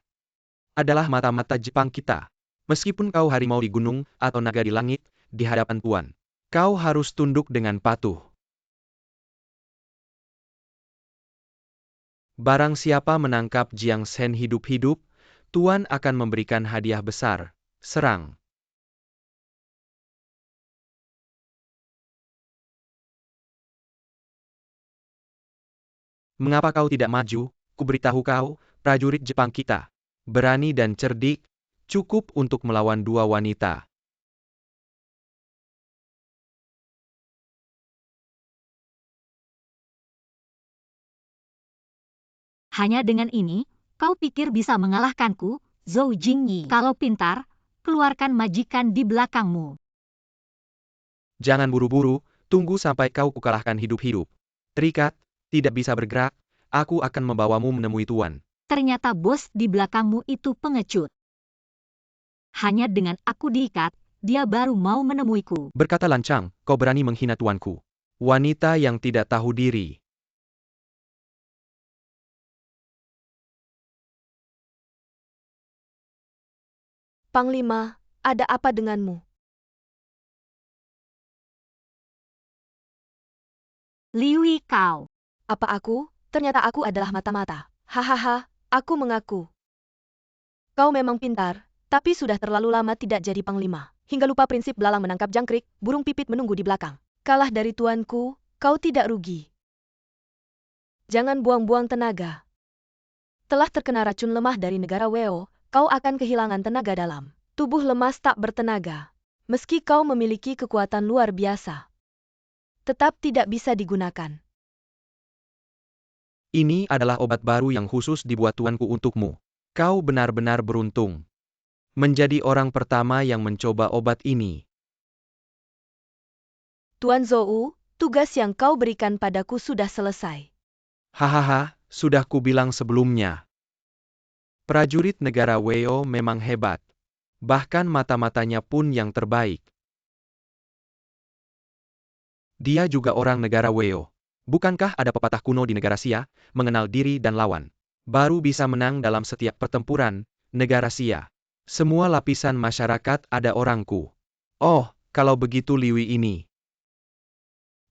adalah mata-mata Jepang kita. Meskipun kau harimau di gunung atau naga di langit, di hadapan Tuan, kau harus tunduk dengan patuh. Barang siapa menangkap Jiang Shen hidup-hidup, Tuan akan memberikan hadiah besar. Serang. Mengapa kau tidak maju? Ku beritahu kau, prajurit Jepang kita. Berani dan cerdik, cukup untuk melawan dua wanita. Hanya dengan ini, kau pikir bisa mengalahkanku, Zhou Jingyi? Kalau pintar, keluarkan majikan di belakangmu. Jangan buru-buru, tunggu sampai kau kukalahkan hidup-hidup. Terikat, tidak bisa bergerak, aku akan membawamu menemui Tuan. Ternyata bos di belakangmu itu pengecut. Hanya dengan aku diikat, dia baru mau menemuiku. Berkata lancang, kau berani menghina tuanku. Wanita yang tidak tahu diri. Panglima, ada apa denganmu? Liwi kau. Apa aku? Ternyata aku adalah mata-mata. Hahaha, aku mengaku. Kau memang pintar, tapi sudah terlalu lama tidak jadi panglima. Hingga lupa prinsip belalang menangkap jangkrik, burung pipit menunggu di belakang. Kalah dari tuanku, kau tidak rugi. Jangan buang-buang tenaga. Telah terkena racun lemah dari negara Weo, kau akan kehilangan tenaga dalam. Tubuh lemas tak bertenaga. Meski kau memiliki kekuatan luar biasa, tetap tidak bisa digunakan. Ini adalah obat baru yang khusus dibuat tuanku untukmu. Kau benar-benar beruntung. Menjadi orang pertama yang mencoba obat ini. Tuan Zhou, tugas yang kau berikan padaku sudah selesai. Hahaha, sudah kubilang sebelumnya. Prajurit negara Weo memang hebat. Bahkan mata-matanya pun yang terbaik. Dia juga orang negara Weo. Bukankah ada pepatah kuno di negara Xia, mengenal diri dan lawan baru bisa menang dalam setiap pertempuran, negara Xia. Semua lapisan masyarakat ada orangku. Oh, kalau begitu Liwi ini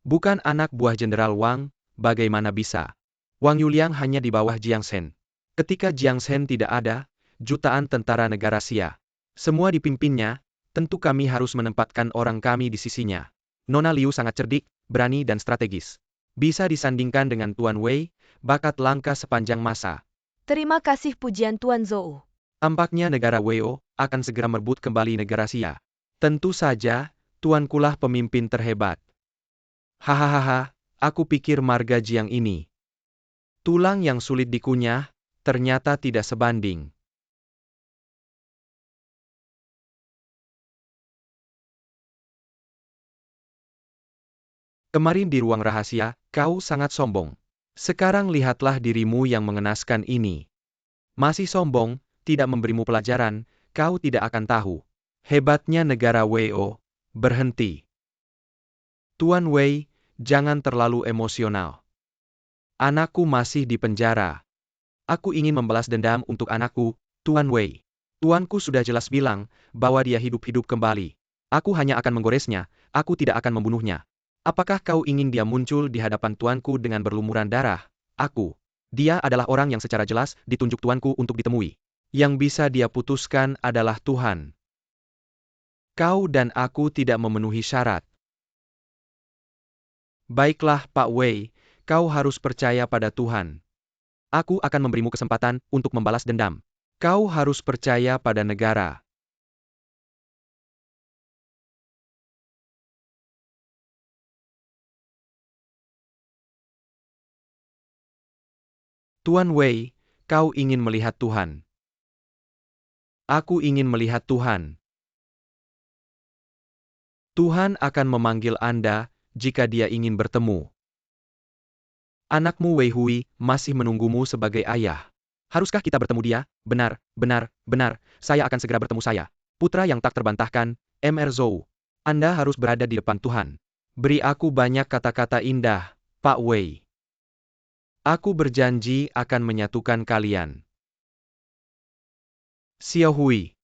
bukan anak buah Jenderal Wang, bagaimana bisa? Wang Yuliang hanya di bawah Jiang Shen. Ketika Jiang Shen tidak ada, jutaan tentara negara Xia semua dipimpinnya, tentu kami harus menempatkan orang kami di sisinya. Nona Liu sangat cerdik, berani dan strategis. Bisa disandingkan dengan Tuan Wei, bakat langka sepanjang masa. Terima kasih pujian Tuan Zhou. Tampaknya negara Wei akan segera merebut kembali negara Xia. Tentu saja, tuankulah pemimpin terhebat. Hahaha, aku pikir marga Jiang ini tulang yang sulit dikunyah, ternyata tidak sebanding. Kemarin di ruang rahasia, kau sangat sombong. Sekarang lihatlah dirimu yang mengenaskan ini. Masih sombong, tidak memberimu pelajaran, kau tidak akan tahu. Hebatnya negara Wei. Berhenti. Tuan Wei, jangan terlalu emosional. Anakku masih di penjara. Aku ingin membalas dendam untuk anakku, Tuan Wei. Tuanku sudah jelas bilang, bahwa dia hidup-hidup kembali. Aku hanya akan menggoresnya, aku tidak akan membunuhnya. Apakah kau ingin dia muncul di hadapan tuanku dengan berlumuran darah? Aku. Dia adalah orang yang secara jelas ditunjuk tuanku untuk ditemui. Yang bisa dia putuskan adalah Tuhan. Kau dan aku tidak memenuhi syarat. Baiklah Pak Wei, kau harus percaya pada Tuhan. Aku akan memberimu kesempatan untuk membalas dendam. Kau harus percaya pada negara. Tuan Wei, kau ingin melihat Tuhan. Aku ingin melihat Tuhan. Tuhan akan memanggil Anda, jika dia ingin bertemu. Anakmu Wei Hui masih menunggumu sebagai ayah. Haruskah kita bertemu dia? Benar, saya akan segera bertemu saya. Putra yang tak terbantahkan, Mr. Zhou. Anda harus berada di depan Tuhan. Beri aku banyak kata-kata indah, Pak Wei. Aku berjanji akan menyatukan kalian. Xiao Hui.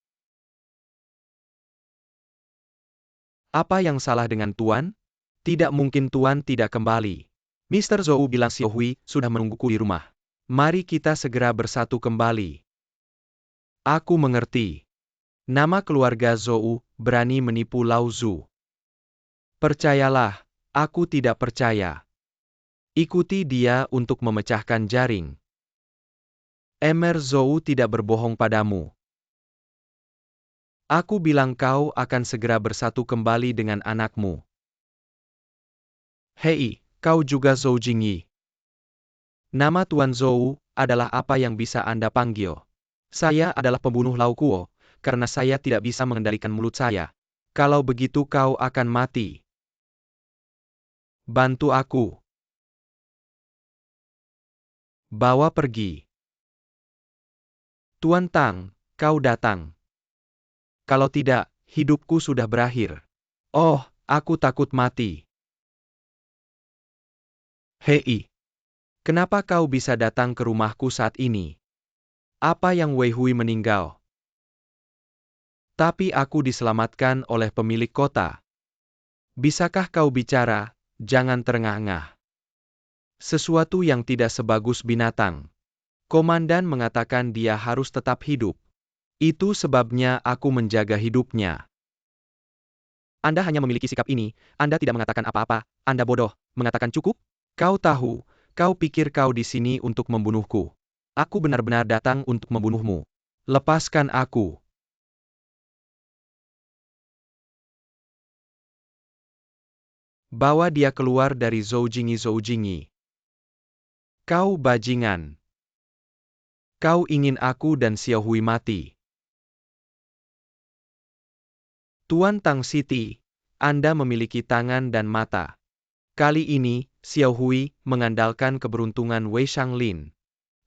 Apa yang salah dengan Tuan? Tidak mungkin Tuan tidak kembali. Mr. Zhou bilang Xiao Hui sudah menungguku di rumah. Mari kita segera bersatu kembali. Aku mengerti. Nama keluarga Zhou berani menipu Lao Zu. Percayalah, aku tidak percaya. Ikuti dia untuk memecahkan jaring. Mr. Zhou tidak berbohong padamu. Aku bilang kau akan segera bersatu kembali dengan anakmu. Hei, kau juga Zhou Jingyi. Nama Tuan Zhou adalah apa yang bisa Anda panggil. Saya adalah pembunuh Lao Kuo, karena saya tidak bisa mengendalikan mulut saya. Kalau begitu kau akan mati. Bantu aku. Bawa pergi. Tuan Tang, kau datang. Kalau tidak, hidupku sudah berakhir. Oh, aku takut mati. Hei, kenapa kau bisa datang ke rumahku saat ini? Apa yang Wei Hui meninggal? Tapi aku diselamatkan oleh pemilik kota. Bisakah kau bicara, jangan terengah-engah. Sesuatu yang tidak sebagus binatang. Komandan mengatakan dia harus tetap hidup. Itu sebabnya aku menjaga hidupnya. Anda hanya memiliki sikap ini, Anda tidak mengatakan apa-apa, Anda bodoh, mengatakan cukup? Kau tahu, kau pikir kau di sini untuk membunuhku. Aku benar-benar datang untuk membunuhmu. Lepaskan aku. Bawa dia keluar dari Zhou Jingyi. Kau bajingan. Kau ingin aku dan Xiao Hui mati. Tuan Tang Siti, Anda memiliki tangan dan mata. Kali ini, Xiao Hui mengandalkan keberuntungan Wei Shanglin.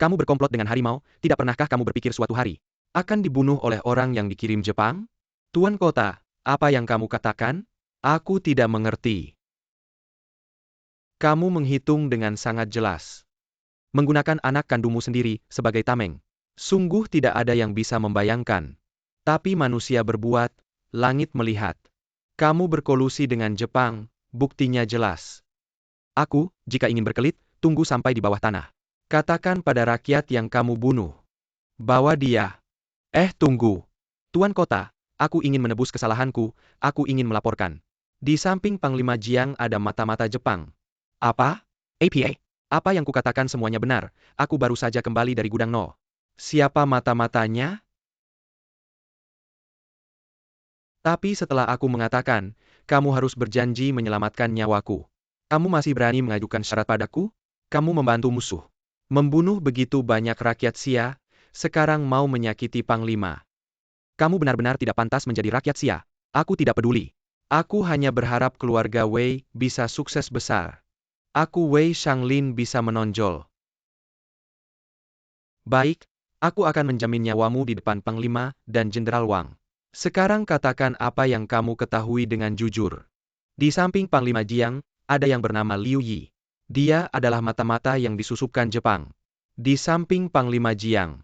Kamu berkomplot dengan harimau, tidak pernahkah kamu berpikir suatu hari akan dibunuh oleh orang yang dikirim Jepang? Tuan Kota, apa yang kamu katakan? Aku tidak mengerti. Kamu menghitung dengan sangat jelas. Menggunakan anak kandungmu sendiri sebagai tameng. Sungguh tidak ada yang bisa membayangkan. Tapi manusia berbuat, langit melihat. Kamu berkolusi dengan Jepang, buktinya jelas. Aku, jika ingin berkelit, tunggu sampai di bawah tanah. Katakan pada rakyat yang kamu bunuh. Bawa dia. Tunggu. Tuan Kota, aku ingin menebus kesalahanku, aku ingin melaporkan. Di samping Panglima Jiang ada mata-mata Jepang. Apa? APA? Apa yang kukatakan semuanya benar, aku baru saja kembali dari gudang No. Siapa mata-matanya? Tapi setelah aku mengatakan, kamu harus berjanji menyelamatkan nyawaku. Kamu masih berani mengajukan syarat padaku? Kamu membantu musuh. Membunuh begitu banyak rakyat Xia, sekarang mau menyakiti Panglima. Kamu benar-benar tidak pantas menjadi rakyat Xia. Aku tidak peduli. Aku hanya berharap keluarga Wei bisa sukses besar. Aku Wei Shanglin bisa menonjol. Baik, aku akan menjamin nyawamu di depan Panglima dan Jenderal Wang. Sekarang katakan apa yang kamu ketahui dengan jujur. Di samping Panglima Jiang, ada yang bernama Liu Yi. Dia adalah mata-mata yang disusupkan Jepang. Di samping Panglima Jiang.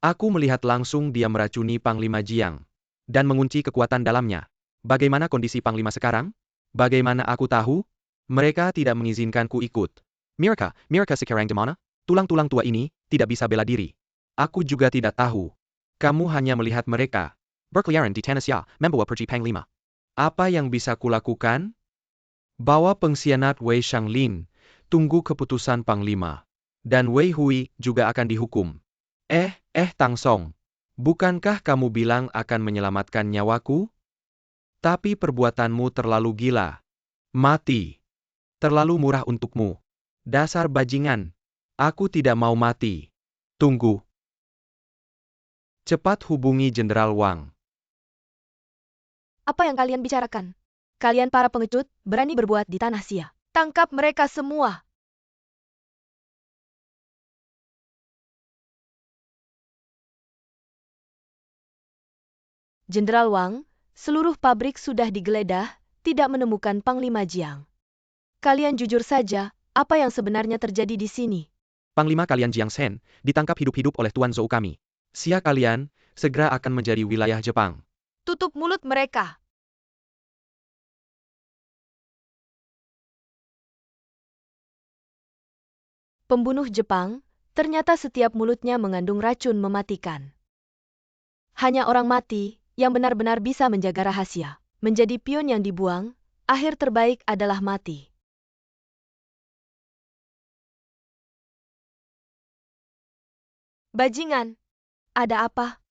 Aku melihat langsung dia meracuni Panglima Jiang. Dan mengunci kekuatan dalamnya. Bagaimana kondisi Panglima sekarang? Bagaimana aku tahu? Mereka tidak mengizinkanku ikut. Mereka sekarang di mana? Tulang-tulang tua ini, tidak bisa bela diri. Aku juga tidak tahu. Kamu hanya melihat mereka. Berkeliaran di tanah Xia, membawa pergi Panglima. Apa yang bisa kulakukan? Bawa pengkhianat Wei Shanglin, tunggu keputusan Panglima. Dan Wei Hui juga akan dihukum. Tang Song. Bukankah kamu bilang akan menyelamatkan nyawaku? Tapi perbuatanmu terlalu gila. Mati. Terlalu murah untukmu. Dasar bajingan. Aku tidak mau mati. Tunggu. Cepat hubungi Jenderal Wang. Apa yang kalian bicarakan? Kalian para pengecut, berani berbuat di tanah Xia. Tangkap mereka semua. Jenderal Wang, seluruh pabrik sudah digeledah, tidak menemukan Panglima Jiang. Kalian jujur saja, apa yang sebenarnya terjadi di sini? Panglima kalian Jiang Shen, ditangkap hidup-hidup oleh Tuan Zhou kami. Xia kalian, segera akan menjadi wilayah Jepang. Tutup mulut mereka. Pembunuh Jepang, ternyata setiap mulutnya mengandung racun mematikan. Hanya orang mati, yang benar-benar bisa menjaga rahasia. Menjadi pion yang dibuang, akhir terbaik adalah mati. Bajingan! Ada apa?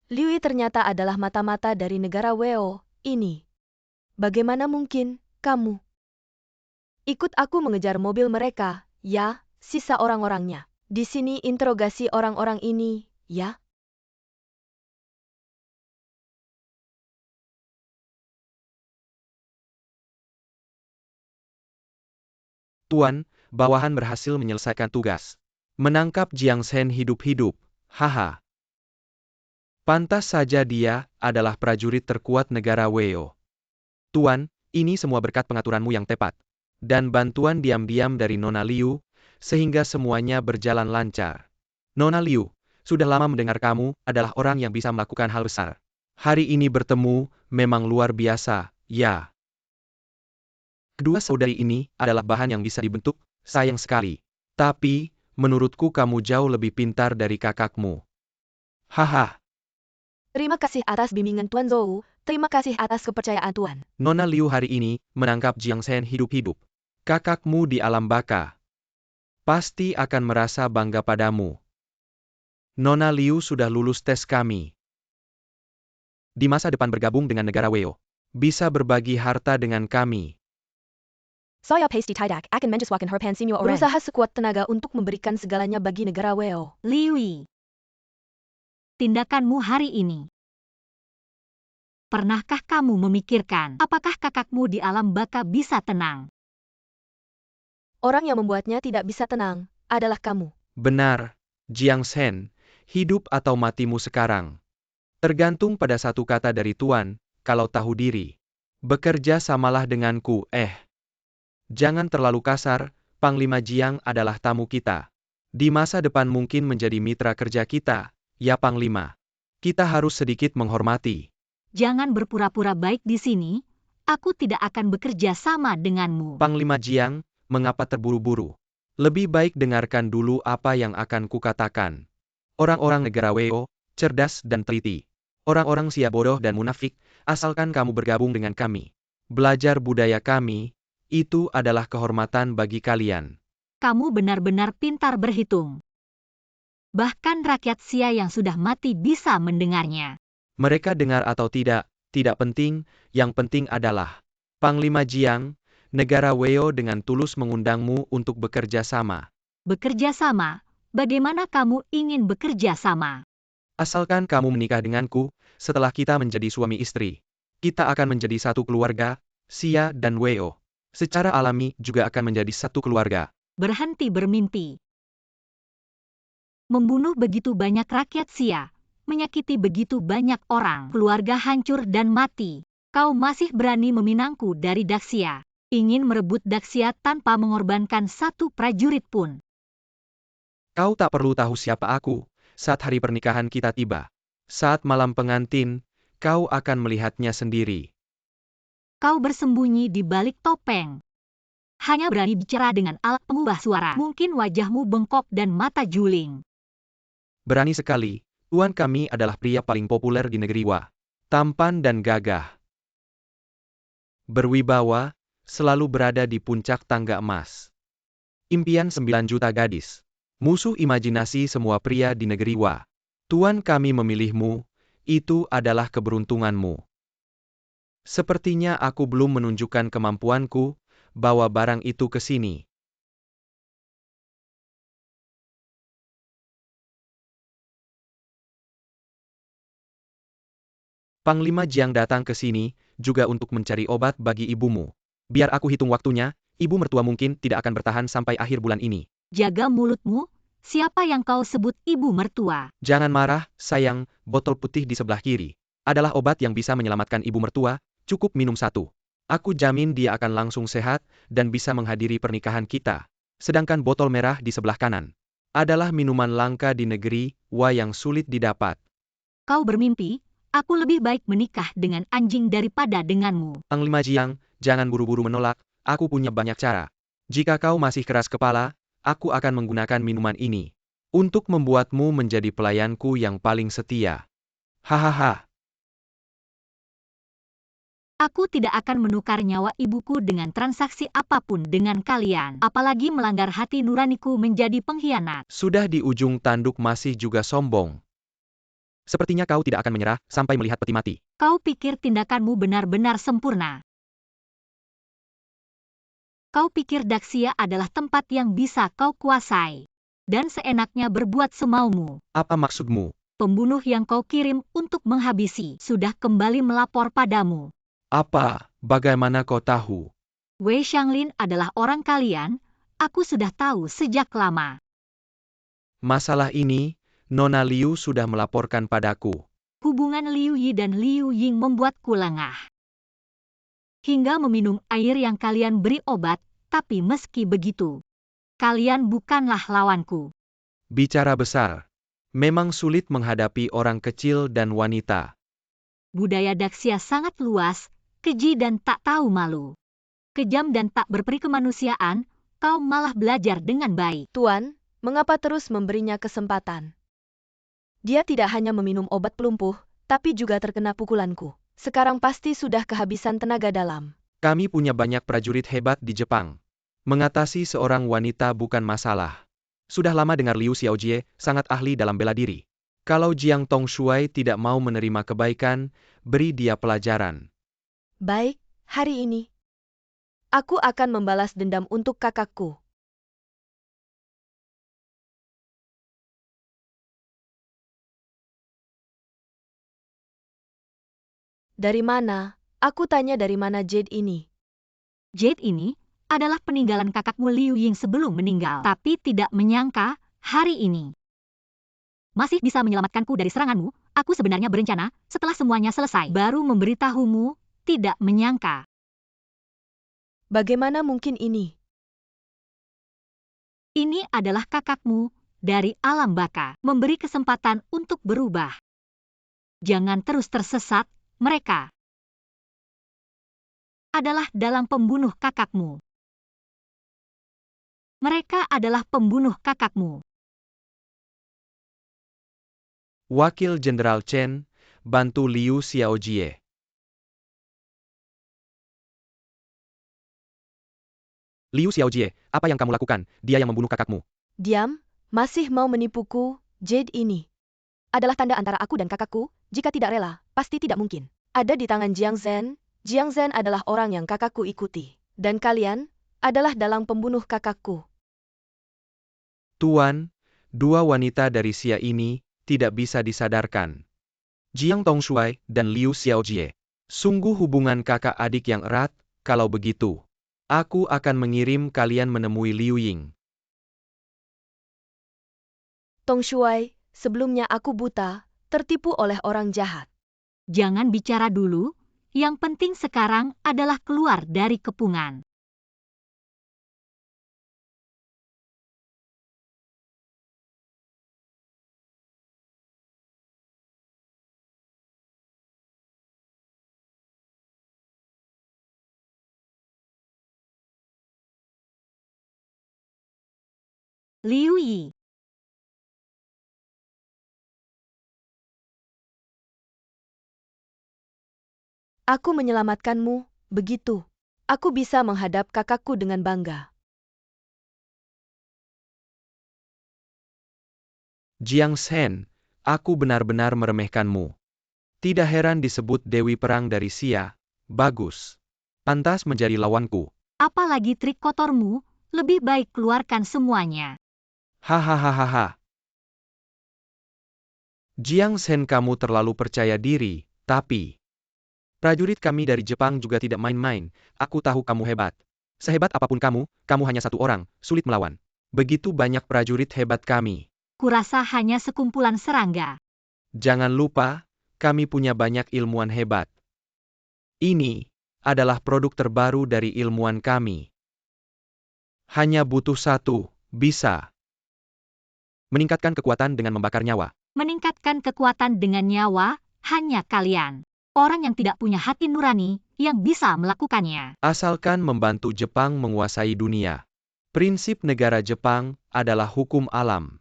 Liu Yi ternyata adalah mata-mata dari negara Weo ini. Bagaimana mungkin, kamu? Ikut aku mengejar mobil mereka, ya, sisa orang-orangnya. Di sini interogasi orang-orang ini, ya? Tuan, bawahan berhasil menyelesaikan tugas. Menangkap Jiang Shen hidup-hidup, haha. Pantas saja dia adalah prajurit terkuat negara Weo. Tuan, ini semua berkat pengaturanmu yang tepat. Dan bantuan diam-diam dari Nona Liu, sehingga semuanya berjalan lancar. Nona Liu, sudah lama mendengar kamu adalah orang yang bisa melakukan hal besar. Hari ini bertemu, memang luar biasa, ya. Kedua saudari ini adalah bahan yang bisa dibentuk, sayang sekali. Tapi, menurutku kamu jauh lebih pintar dari kakakmu. Haha. Terima kasih atas bimbingan Tuan Zhou, terima kasih atas kepercayaan Tuan. Nona Liu hari ini menangkap Jiang Shen hidup-hidup. Kakakmu di alam baka pasti akan merasa bangga padamu. Nona Liu sudah lulus tes kami. Di masa depan bergabung dengan negara Weo. Bisa berbagi harta dengan kami. Saya pasti tidak akan menyesuaikan Herpan Senior Oren. Berusaha sekuat tenaga untuk memberikan segalanya bagi negara Weo. Liu Yi. Tindakanmu hari ini. Pernahkah kamu memikirkan apakah kakakmu di alam baka bisa tenang? Orang yang membuatnya tidak bisa tenang, adalah kamu. Benar, Jiang Shen, hidup atau matimu sekarang. Tergantung pada satu kata dari Tuan, kalau tahu diri. Bekerja samalah denganku, Jangan terlalu kasar, Panglima Jiang adalah tamu kita. Di masa depan mungkin menjadi mitra kerja kita, ya Panglima. Kita harus sedikit menghormati. Jangan berpura-pura baik di sini, aku tidak akan bekerja sama denganmu. Panglima Jiang, mengapa terburu-buru? Lebih baik dengarkan dulu apa yang akan kukatakan. Orang-orang negara Weo, cerdas dan teliti. Orang-orang Xia bodoh dan munafik, asalkan kamu bergabung dengan kami. Belajar budaya kami, itu adalah kehormatan bagi kalian. Kamu benar-benar pintar berhitung. Bahkan rakyat Xia yang sudah mati bisa mendengarnya. Mereka dengar atau tidak penting, yang penting adalah Panglima Jiang, negara Weo dengan tulus mengundangmu untuk bekerja sama. Bekerja sama? Bagaimana kamu ingin bekerja sama? Asalkan kamu menikah denganku, setelah kita menjadi suami istri. Kita akan menjadi satu keluarga, Xia dan Weo. Secara alami juga akan menjadi satu keluarga. Berhenti bermimpi. Membunuh begitu banyak rakyat Xia, menyakiti begitu banyak orang, keluarga hancur dan mati. Kau masih berani meminangku dari Daxia, ingin merebut Daxia tanpa mengorbankan satu prajurit pun. Kau tak perlu tahu siapa aku, saat hari pernikahan kita tiba. Saat malam pengantin, kau akan melihatnya sendiri. Kau bersembunyi di balik topeng. Hanya berani bicara dengan alat pengubah suara. Mungkin wajahmu bengkok dan mata juling. Berani sekali, tuan kami adalah pria paling populer di negeri Wa. Tampan dan gagah. Berwibawa, selalu berada di puncak tangga emas. Impian 9 juta gadis. Musuh imajinasi semua pria di negeri Wa. Tuan kami memilihmu, itu adalah keberuntunganmu. Sepertinya aku belum menunjukkan kemampuanku, bawa barang itu ke sini. Panglima Jiang datang ke sini, juga untuk mencari obat bagi ibumu. Biar aku hitung waktunya, ibu mertua mungkin tidak akan bertahan sampai akhir bulan ini. Jaga mulutmu, siapa yang kau sebut ibu mertua? Jangan marah, sayang, botol putih di sebelah kiri. Adalah obat yang bisa menyelamatkan ibu mertua, cukup minum satu. Aku jamin dia akan langsung sehat, dan bisa menghadiri pernikahan kita. Sedangkan botol merah di sebelah kanan. Adalah minuman langka di negeri Wa yang sulit didapat. Kau bermimpi, aku lebih baik menikah dengan anjing daripada denganmu. Panglima Jiang, jangan buru-buru menolak, aku punya banyak cara. Jika kau masih keras kepala, aku akan menggunakan minuman ini. Untuk membuatmu menjadi pelayanku yang paling setia. Hahaha. Aku tidak akan menukar nyawa ibuku dengan transaksi apapun dengan kalian. Apalagi melanggar hati nuraniku menjadi pengkhianat. Sudah di ujung tanduk masih juga sombong. Sepertinya kau tidak akan menyerah sampai melihat peti mati. Kau pikir tindakanmu benar-benar sempurna. Kau pikir Daxia adalah tempat yang bisa kau kuasai. Dan seenaknya berbuat semaumu. Apa maksudmu? Pembunuh yang kau kirim untuk menghabisi sudah kembali melapor padamu. Apa? Bagaimana kau tahu? Wei Xianglin adalah orang kalian, aku sudah tahu sejak lama. Masalah ini, Nona Liu sudah melaporkan padaku. Hubungan Liu Yi dan Liu Ying membuatku lengah. Hingga meminum air yang kalian beri obat, tapi meski begitu, kalian bukanlah lawanku. Bicara besar. Memang sulit menghadapi orang kecil dan wanita. Budaya Daxia sangat luas, keji dan tak tahu malu. Kejam dan tak berperi kemanusiaan, kau malah belajar dengan baik. Tuan, mengapa terus memberinya kesempatan? Dia tidak hanya meminum obat pelumpuh, tapi juga terkena pukulanku. Sekarang pasti sudah kehabisan tenaga dalam. Kami punya banyak prajurit hebat di Jepang. Mengatasi seorang wanita bukan masalah. Sudah lama dengar Liu Xiaojie, sangat ahli dalam bela diri. Kalau Jiang Tongshuai tidak mau menerima kebaikan, beri dia pelajaran. Baik, hari ini. Aku akan membalas dendam untuk kakakku. Dari mana? Aku tanya dari mana jade ini? Jade ini adalah peninggalan kakakmu Liu Ying sebelum meninggal. Tapi tidak menyangka, hari ini masih bisa menyelamatkanku dari seranganmu. Aku sebenarnya berencana, setelah semuanya selesai, baru memberitahumu, tidak menyangka. Bagaimana mungkin ini? Ini adalah kakakmu, dari alam baka, memberi kesempatan untuk berubah. Jangan terus tersesat, Mereka adalah dalang pembunuh kakakmu. Mereka adalah pembunuh kakakmu. Wakil Jenderal Chen, bantu Liu Xiaojie. Liu Xiaojie, apa yang kamu lakukan? Dia yang membunuh kakakmu. Diam, masih mau menipuku, jade ini. Adalah tanda antara aku dan kakakku, jika tidak rela, pasti tidak mungkin. Ada di tangan Jiang Zhen. Jiang Zhen adalah orang yang kakakku ikuti. Dan kalian adalah dalang pembunuh kakakku. Tuan, dua wanita dari Xia ini tidak bisa disadarkan. Jiang Tongshuai dan Liu Xiaojie. Sungguh hubungan kakak adik yang erat. Kalau begitu, aku akan mengirim kalian menemui Liu Ying. Tongshuai, sebelumnya aku buta, tertipu oleh orang jahat. Jangan bicara dulu, yang penting sekarang adalah keluar dari kepungan. Liu Yi. Aku menyelamatkanmu, begitu. Aku bisa menghadap kakakku dengan bangga. Jiang Zhen, aku benar-benar meremehkanmu. Tidak heran disebut Dewi Perang dari Xia. Bagus. Pantas menjadi lawanku. Apalagi trik kotormu, lebih baik keluarkan semuanya. Hahaha. Jiang Zhen, kamu terlalu percaya diri, tapi prajurit kami dari Jepang juga tidak main-main. Aku tahu kamu hebat. Sehebat apapun kamu hanya satu orang, sulit melawan. Begitu banyak prajurit hebat kami. Kurasa hanya sekumpulan serangga. Jangan lupa, kami punya banyak ilmuwan hebat. Ini adalah produk terbaru dari ilmuwan kami. Hanya butuh satu, bisa meningkatkan kekuatan dengan membakar nyawa. Meningkatkan kekuatan dengan nyawa, hanya kalian. Orang yang tidak punya hati nurani, yang bisa melakukannya. Asalkan membantu Jepang menguasai dunia. Prinsip negara Jepang adalah hukum alam.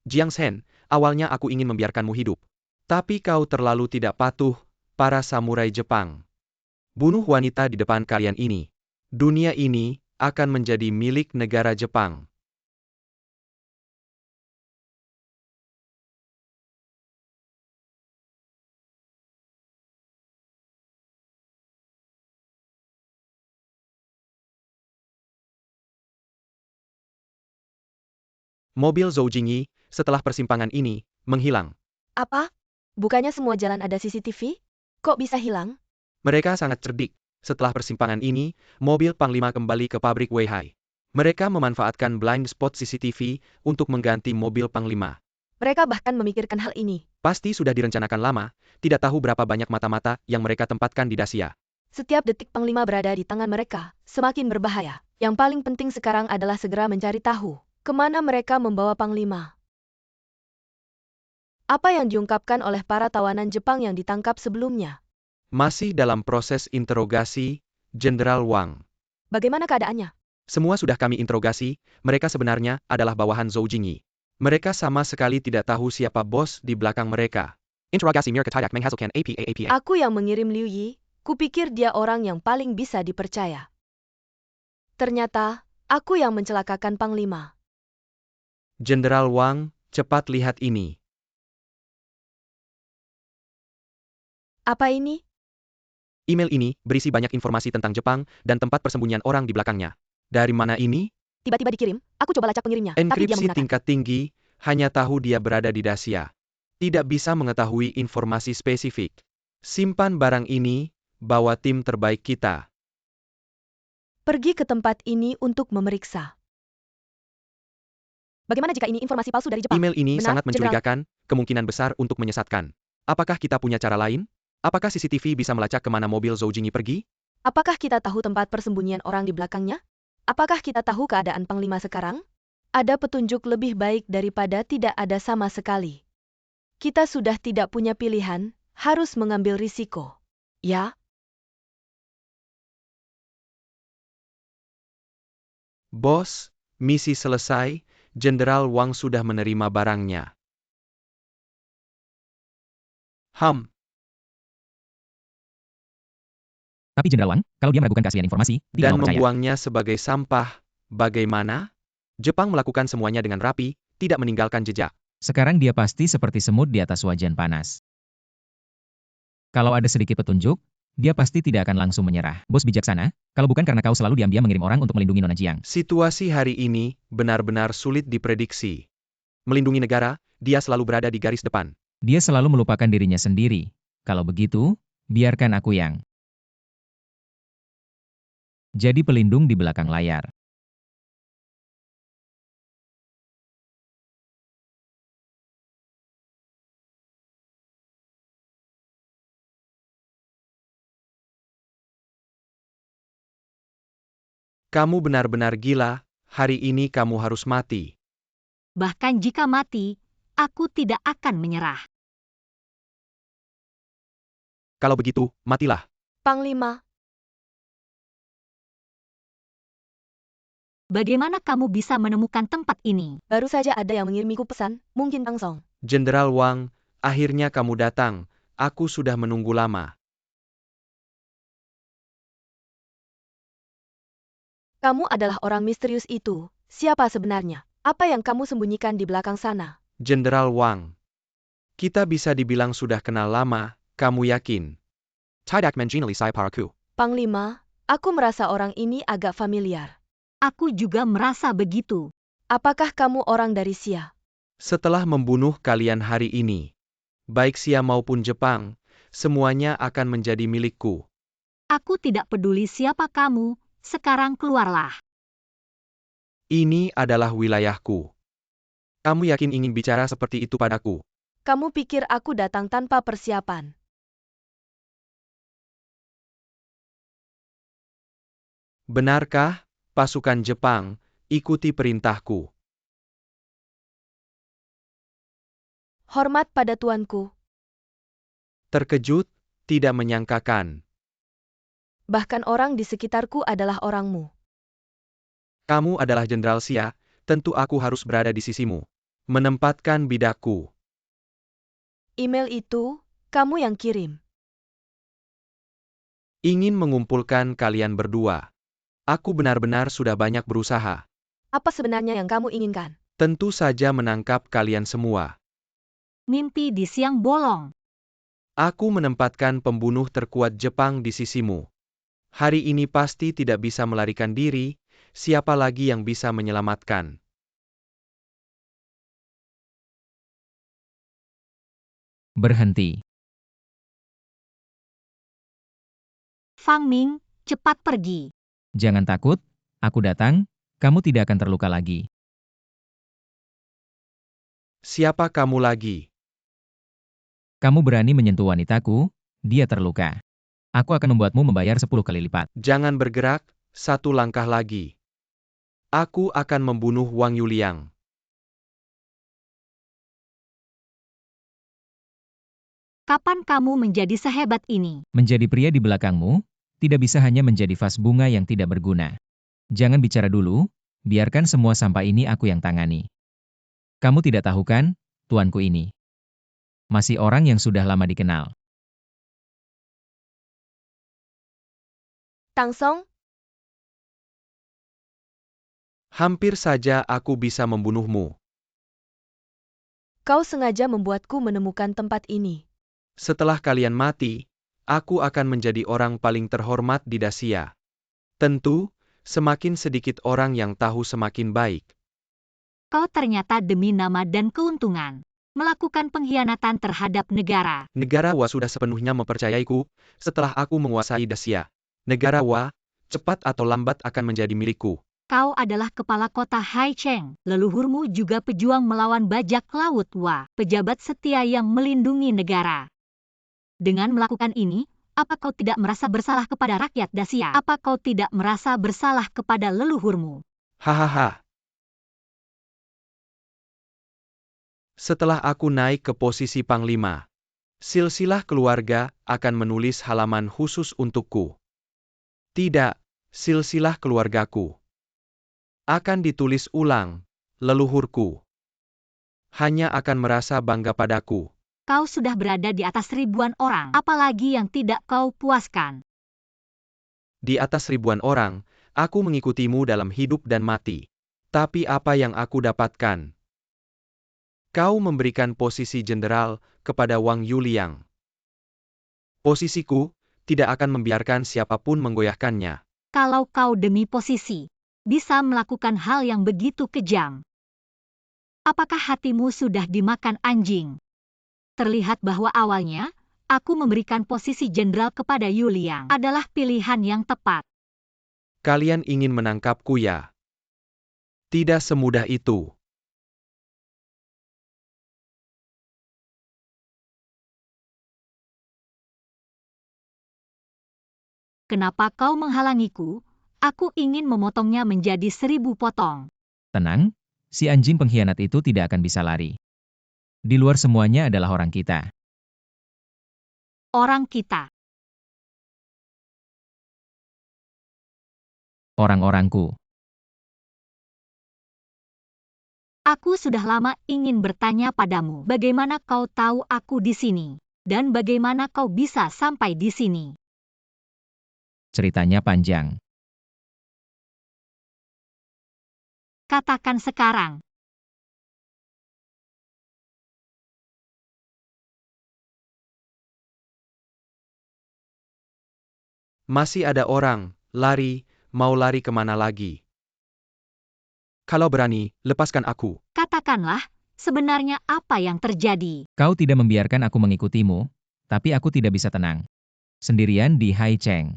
Jiang Zhen, awalnya aku ingin membiarkanmu hidup. Tapi kau terlalu tidak patuh, para samurai Jepang. Bunuh wanita di depan kalian ini. Dunia ini akan menjadi milik negara Jepang. Mobil Zhou Jingyi, setelah persimpangan ini, menghilang. Apa? Bukannya semua jalan ada CCTV? Kok bisa hilang? Mereka sangat cerdik. Setelah persimpangan ini, mobil Panglima kembali ke pabrik Weihai. Mereka memanfaatkan blind spot CCTV untuk mengganti mobil Panglima. Mereka bahkan memikirkan hal ini. Pasti sudah direncanakan lama, tidak tahu berapa banyak mata-mata yang mereka tempatkan di Dacia. Setiap detik Panglima berada di tangan mereka, semakin berbahaya. Yang paling penting sekarang adalah segera mencari tahu kemana mereka membawa Panglima. Apa yang diungkapkan oleh para tawanan Jepang yang ditangkap sebelumnya? Masih dalam proses interogasi, Jenderal Wang. Bagaimana keadaannya? Semua sudah kami interogasi, mereka sebenarnya adalah bawahan Zhou Jingyi. Mereka sama sekali tidak tahu siapa bos di belakang mereka. Interogasi mereka tidak menghasilkan apa-apa. Aku yang mengirim Liu Yi, kupikir dia orang yang paling bisa dipercaya. Ternyata, aku yang mencelakakan Panglima. Jenderal Wang, cepat lihat ini. Apa ini? Email ini berisi banyak informasi tentang Jepang dan tempat persembunyian orang di belakangnya. Dari mana ini? Tiba-tiba dikirim, aku coba lacak pengirimnya, tapi dia Enkripsi menggunakan tingkat tinggi, hanya tahu dia berada di Dacia. Tidak bisa mengetahui informasi spesifik. Simpan barang ini, bawa tim terbaik kita. Pergi ke tempat ini untuk memeriksa. Bagaimana jika ini informasi palsu dari Jepang? Email ini Benar, sangat mencurigakan, kemungkinan besar untuk menyesatkan. Apakah kita punya cara lain? Apakah CCTV bisa melacak kemana mobil Zhou Jingyi pergi? Apakah kita tahu tempat persembunyian orang di belakangnya? Apakah kita tahu keadaan Panglima sekarang? Ada petunjuk lebih baik daripada tidak ada sama sekali. Kita sudah tidak punya pilihan, harus mengambil risiko. Ya, Bos, misi selesai, Jenderal Wang sudah menerima barangnya. Tapi Jenderal Wang, kalau dia meragukan keaslian informasi, tidak Dan mau percaya. membuangnya sebagai sampah. Bagaimana? Jepang melakukan semuanya dengan rapi, tidak meninggalkan jejak. Sekarang dia pasti seperti semut di atas wajan panas. Kalau ada sedikit petunjuk, dia pasti tidak akan langsung menyerah. Bos bijaksana, kalau bukan karena kau selalu diam-diam mengirim orang untuk melindungi Nona Jiang. Situasi hari ini benar-benar sulit diprediksi. Melindungi negara, dia selalu berada di garis depan. Dia selalu melupakan dirinya sendiri. Kalau begitu, biarkan aku yang jadi pelindung di belakang layar. Kamu benar-benar gila, hari ini kamu harus mati. Bahkan jika mati, aku tidak akan menyerah. Kalau begitu, matilah. Panglima. Bagaimana kamu bisa menemukan tempat ini? Baru saja ada yang mengirimiku pesan, mungkin Tang Song. Jenderal Wang, akhirnya kamu datang. Aku sudah menunggu lama. Kamu adalah orang misterius itu. Siapa sebenarnya? Apa yang kamu sembunyikan di belakang sana? Jenderal Wang. Kita bisa dibilang sudah kenal lama, kamu yakin? Tidak mengenali saya paraku. Panglima, aku merasa orang ini agak familiar. Aku juga merasa begitu. Apakah kamu orang dari Xia? Setelah membunuh kalian hari ini, baik Xia maupun Jepang, semuanya akan menjadi milikku. Aku tidak peduli siapa kamu, sekarang keluarlah. Ini adalah wilayahku. Kamu yakin ingin bicara seperti itu padaku? Kamu pikir aku datang tanpa persiapan? Benarkah, pasukan Jepang, ikuti perintahku? Hormat pada tuanku. Terkejut, tidak menyangkakan. Bahkan orang di sekitarku adalah orangmu. Kamu adalah Jenderal Xia, tentu aku harus berada di sisimu. Menempatkan bidakku. Email itu, kamu yang kirim. Ingin mengumpulkan kalian berdua. Aku benar-benar sudah banyak berusaha. Apa sebenarnya yang kamu inginkan? Tentu saja menangkap kalian semua. Mimpi di siang bolong. Aku menempatkan pembunuh terkuat Jepang di sisimu. Hari ini pasti tidak bisa melarikan diri, siapa lagi yang bisa menyelamatkan? Berhenti. Fang Ming, cepat pergi. Jangan takut, aku datang, kamu tidak akan terluka lagi. Siapa kamu lagi? Kamu berani menyentuh wanitaku, dia terluka. Aku akan membuatmu membayar 10 kali lipat. Jangan bergerak, satu langkah lagi. Aku akan membunuh Wang Yuliang. Kapan kamu menjadi sehebat ini? Menjadi pria di belakangmu, tidak bisa hanya menjadi vas bunga yang tidak berguna. Jangan bicara dulu, biarkan semua sampah ini aku yang tangani. Kamu tidak tahu kan, tuanku ini masih orang yang sudah lama dikenal. Tang Song, Hampir saja aku bisa membunuhmu. kau sengaja membuatku menemukan tempat ini. Setelah kalian mati, aku akan menjadi orang paling terhormat di Dacia. Tentu, semakin sedikit orang yang tahu semakin baik. Kau ternyata demi nama dan keuntungan melakukan pengkhianatan terhadap negara. Negara Wa sudah sepenuhnya mempercayaiku, setelah aku menguasai Dacia. Negara Wa, cepat atau lambat akan menjadi milikku. Kau adalah kepala kota Haicheng. Leluhurmu juga pejuang melawan bajak laut Wa, pejabat setia yang melindungi negara. Dengan melakukan ini, apa kau tidak merasa bersalah kepada rakyat Dacia? Apa kau tidak merasa bersalah kepada leluhurmu? Hahaha. Setelah aku naik ke posisi Panglima, Silsilah keluarga akan menulis halaman khusus untukku. Tidak, silsilah keluargaku akan ditulis ulang, leluhurku hanya akan merasa bangga padaku. Kau sudah berada di atas ribuan orang, apalagi yang tidak kau puaskan. Di atas ribuan orang, aku mengikutimu dalam hidup dan mati. Tapi apa yang aku dapatkan? Kau memberikan posisi jenderal kepada Wang Yuliang. Posisiku tidak akan membiarkan siapapun menggoyahkannya. Kalau kau demi posisi bisa melakukan hal yang begitu kejam, apakah hatimu sudah dimakan anjing? Terlihat bahwa awalnya, aku memberikan posisi jenderal kepada Yuliang adalah pilihan yang tepat. Kalian ingin menangkapku ya? Tidak semudah itu. Kenapa kau menghalangiku? Aku ingin memotongnya menjadi 1000 potong. Tenang, si anjing pengkhianat itu tidak akan bisa lari. Di luar semuanya adalah orang kita. Orang kita. Orang-orangku. Aku sudah lama ingin bertanya padamu, bagaimana kau tahu aku di sini? Dan bagaimana kau bisa sampai di sini? Ceritanya panjang. Katakan sekarang. Masih ada orang, lari, mau lari kemana lagi? Kalau berani, lepaskan aku. Katakanlah, sebenarnya apa yang terjadi? Kau tidak membiarkan aku mengikutimu, tapi aku tidak bisa tenang. Sendirian di Haicheng.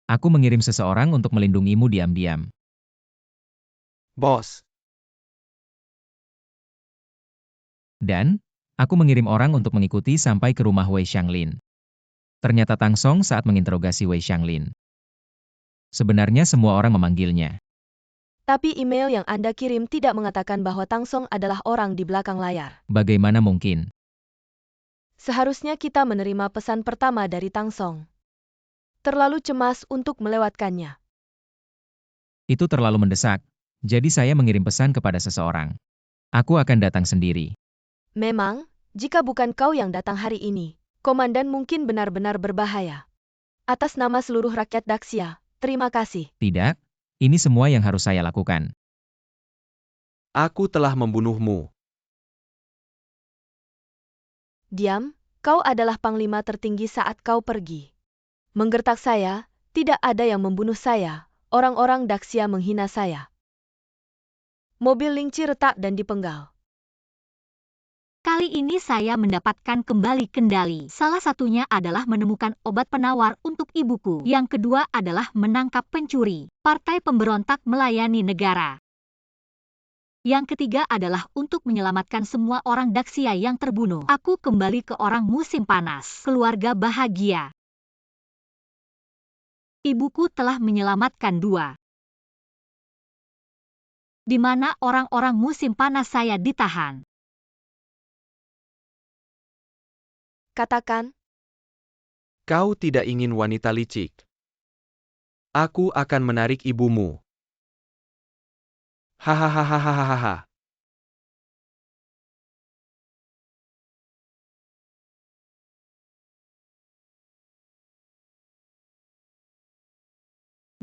Aku mengirim seseorang untuk melindungimu diam-diam. Bos, Dan, aku mengirim orang untuk mengikuti sampai ke rumah Wei Xianglin. Ternyata Tang Song saat menginterogasi Wei Xianglin. Sebenarnya semua orang memanggilnya. Tapi email yang Anda kirim tidak mengatakan bahwa Tang Song adalah orang di belakang layar. Bagaimana mungkin? Seharusnya kita menerima pesan pertama dari Tang Song. Terlalu cemas untuk melewatkannya. Itu terlalu mendesak, jadi saya mengirim pesan kepada seseorang. Aku akan datang sendiri. Memang, jika bukan kau yang datang hari ini, komandan mungkin benar-benar berbahaya. Atas nama seluruh rakyat Daxia, terima kasih. Tidak, ini semua yang harus saya lakukan. aku telah membunuhmu. Diam, kau adalah panglima tertinggi saat kau pergi. Menggertak saya, tidak ada yang membunuh saya, orang-orang Daxia menghina saya. Mobil Lingci retak dan dipenggal. Kali ini saya mendapatkan kembali kendali. Salah satunya adalah menemukan obat penawar untuk ibuku. Yang kedua adalah menangkap pencuri. Partai pemberontak melayani negara. Yang ketiga adalah untuk menyelamatkan semua orang Daxia yang terbunuh. Aku kembali ke orang musim panas. Keluarga bahagia. Ibuku telah menyelamatkan 2. Di mana orang-orang musim panas saya ditahan. Katakan, Kau tidak ingin wanita licik. Aku akan menarik ibumu. Hahaha.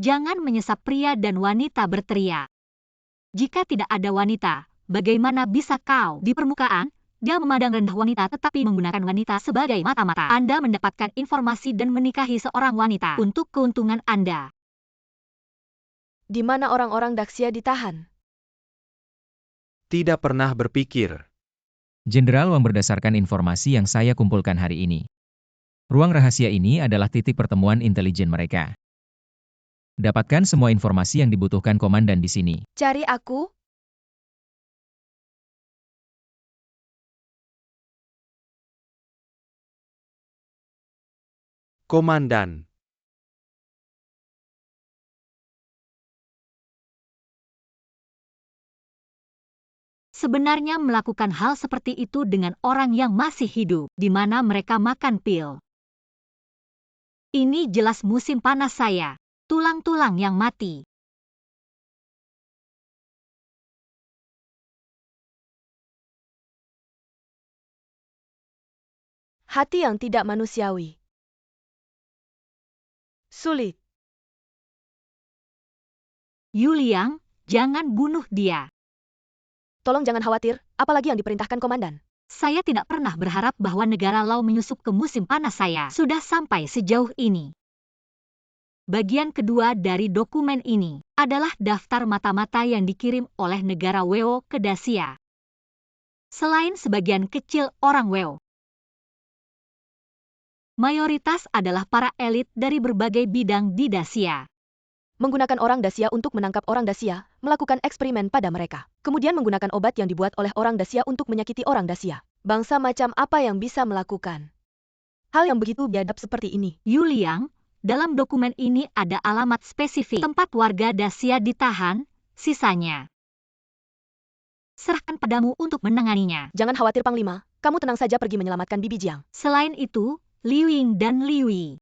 Jangan menyesap pria dan wanita berteriak. Jika tidak ada wanita, bagaimana bisa kau di permukaan? Dia memandang rendah wanita tetapi menggunakan wanita sebagai mata-mata. Anda mendapatkan informasi dan menikahi seorang wanita untuk keuntungan Anda. di mana orang-orang Daxia ditahan? Tidak pernah berpikir. Jenderal Wang berdasarkan informasi yang saya kumpulkan hari ini. Ruang rahasia ini adalah titik pertemuan intelijen mereka. Dapatkan semua informasi yang dibutuhkan komandan di sini. Cari aku? Komandan. sebenarnya melakukan hal seperti itu dengan orang yang masih hidup, di mana mereka makan pil. Ini jelas musim panas saya, tulang-tulang yang mati. Hati yang tidak manusiawi. Sulit. Yuliang, jangan bunuh dia. Tolong jangan khawatir, apalagi yang diperintahkan komandan. Saya tidak pernah berharap bahwa negara Lau menyusup ke musim panas saya sudah sampai sejauh ini. Bagian kedua dari dokumen ini adalah daftar mata-mata yang dikirim oleh negara Weo ke Dacia. Selain sebagian kecil orang Weo, mayoritas adalah para elit dari berbagai bidang di Dacia. Menggunakan orang Dacia untuk menangkap orang Dacia, melakukan eksperimen pada mereka. Kemudian menggunakan obat yang dibuat oleh orang Dacia untuk menyakiti orang Dacia. Bangsa macam apa yang bisa melakukan hal yang begitu biadab seperti ini? Yuliang, dalam dokumen ini ada alamat spesifik tempat warga Dacia ditahan, sisanya serahkan padamu untuk menanganinya. Jangan khawatir Panglima, kamu tenang saja pergi menyelamatkan Bibi Jiang. Selain itu, Liu Ying dan Liu Yi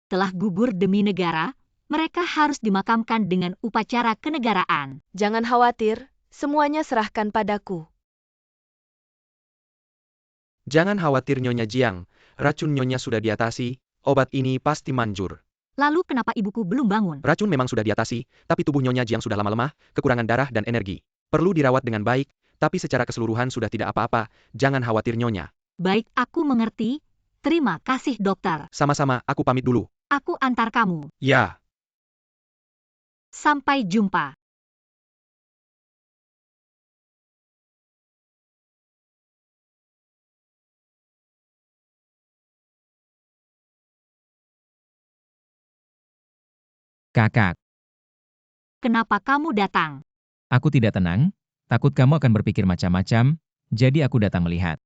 telah gugur demi negara, mereka harus dimakamkan dengan upacara kenegaraan. Jangan khawatir, semuanya serahkan padaku. Jangan khawatir Nyonya Jiang, racun Nyonya sudah diatasi, obat ini pasti manjur. Lalu kenapa ibuku belum bangun? Racun memang sudah diatasi, tapi tubuh Nyonya Jiang sudah lama lemah, kekurangan darah dan energi. Perlu dirawat dengan baik, tapi secara keseluruhan sudah tidak apa-apa, jangan khawatir Nyonya. Baik, aku mengerti. Terima kasih dokter. Sama-sama, aku pamit dulu. Aku antar kamu. Ya. Sampai jumpa. Kakak, Kenapa kamu datang? aku tidak tenang, takut kamu akan berpikir macam-macam, jadi aku datang melihat.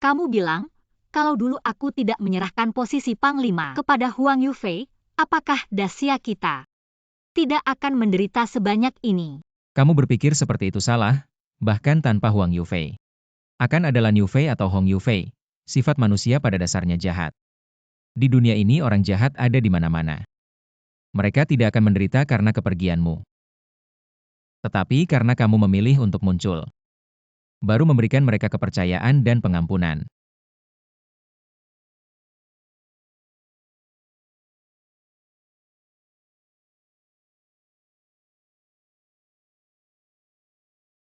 Kamu bilang, kalau dulu aku tidak menyerahkan posisi Panglima kepada Huang Yufei, apakah Dacia kita tidak akan menderita sebanyak ini? Kamu berpikir seperti itu salah, bahkan tanpa Huang Yufei. Akan adalah Yufei atau Hong Yufei, sifat manusia pada dasarnya jahat. Di dunia ini orang jahat ada di mana-mana. Mereka tidak akan menderita karena kepergianmu. Tetapi karena kamu memilih untuk muncul. Baru memberikan mereka kepercayaan dan pengampunan.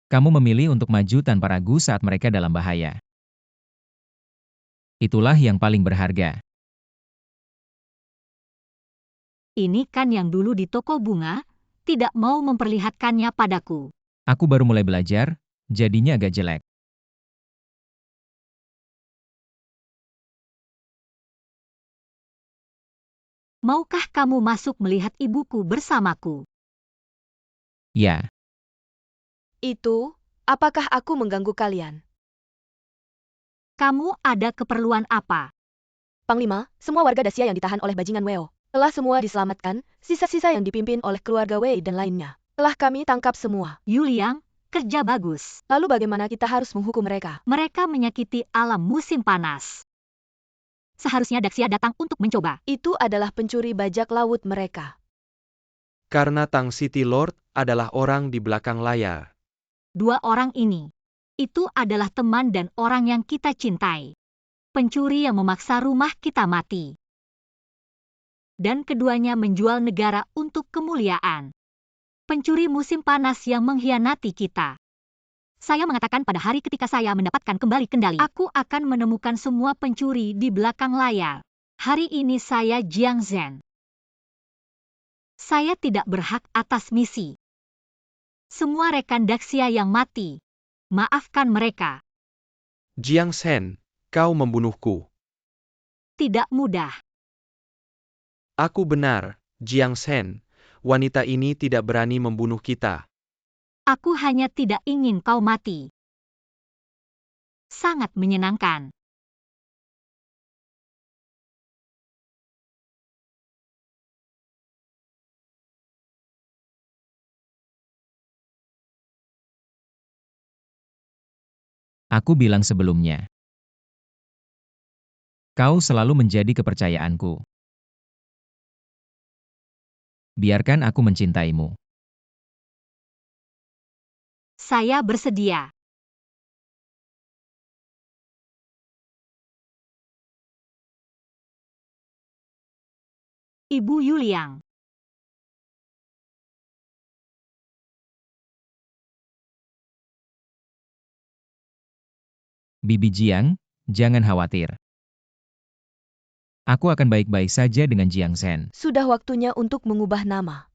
Kamu memilih untuk maju tanpa ragu saat mereka dalam bahaya. Itulah yang paling berharga. Ini kan yang dulu di toko bunga, tidak mau memperlihatkannya padaku. Aku baru mulai belajar, jadinya agak jelek. Maukah kamu masuk melihat ibuku bersamaku? Ya, Itu, apakah aku mengganggu kalian? Kamu ada keperluan apa? Panglima, semua warga Dacia yang ditahan oleh bajingan Weo telah semua diselamatkan, sisa-sisa yang dipimpin oleh keluarga Wei dan lainnya telah kami tangkap semua. Yuliang, kerja bagus. Lalu bagaimana kita harus menghukum mereka? Mereka menyakiti alam musim panas. Seharusnya Dacia datang untuk mencoba. Itu adalah pencuri bajak laut mereka. Karena Tang City Lord adalah orang di belakang layar. Dua orang ini, itu adalah teman dan orang yang kita cintai. Pencuri yang memaksa rumah kita mati. Dan keduanya menjual negara untuk kemuliaan. Pencuri musim panas yang mengkhianati kita. Saya mengatakan pada hari ketika saya mendapatkan kembali kendali, aku akan menemukan semua pencuri di belakang layar. Hari ini saya Jiang Zhen. Saya tidak berhak atas misi. Semua rekan Dacia yang mati. Maafkan mereka. Jiang Shen, kau membunuhku. Tidak mudah. Aku benar, Jiang Shen. Wanita ini tidak berani membunuh kita. Aku hanya tidak ingin kau mati. Sangat menyenangkan. Aku bilang sebelumnya. Kau selalu menjadi kepercayaanku. Biarkan aku mencintaimu. Saya bersedia. Ibu Yuliang. Bibi Jiang, jangan khawatir. Aku akan baik-baik saja dengan Jiang Shen. Sudah waktunya untuk mengubah nama.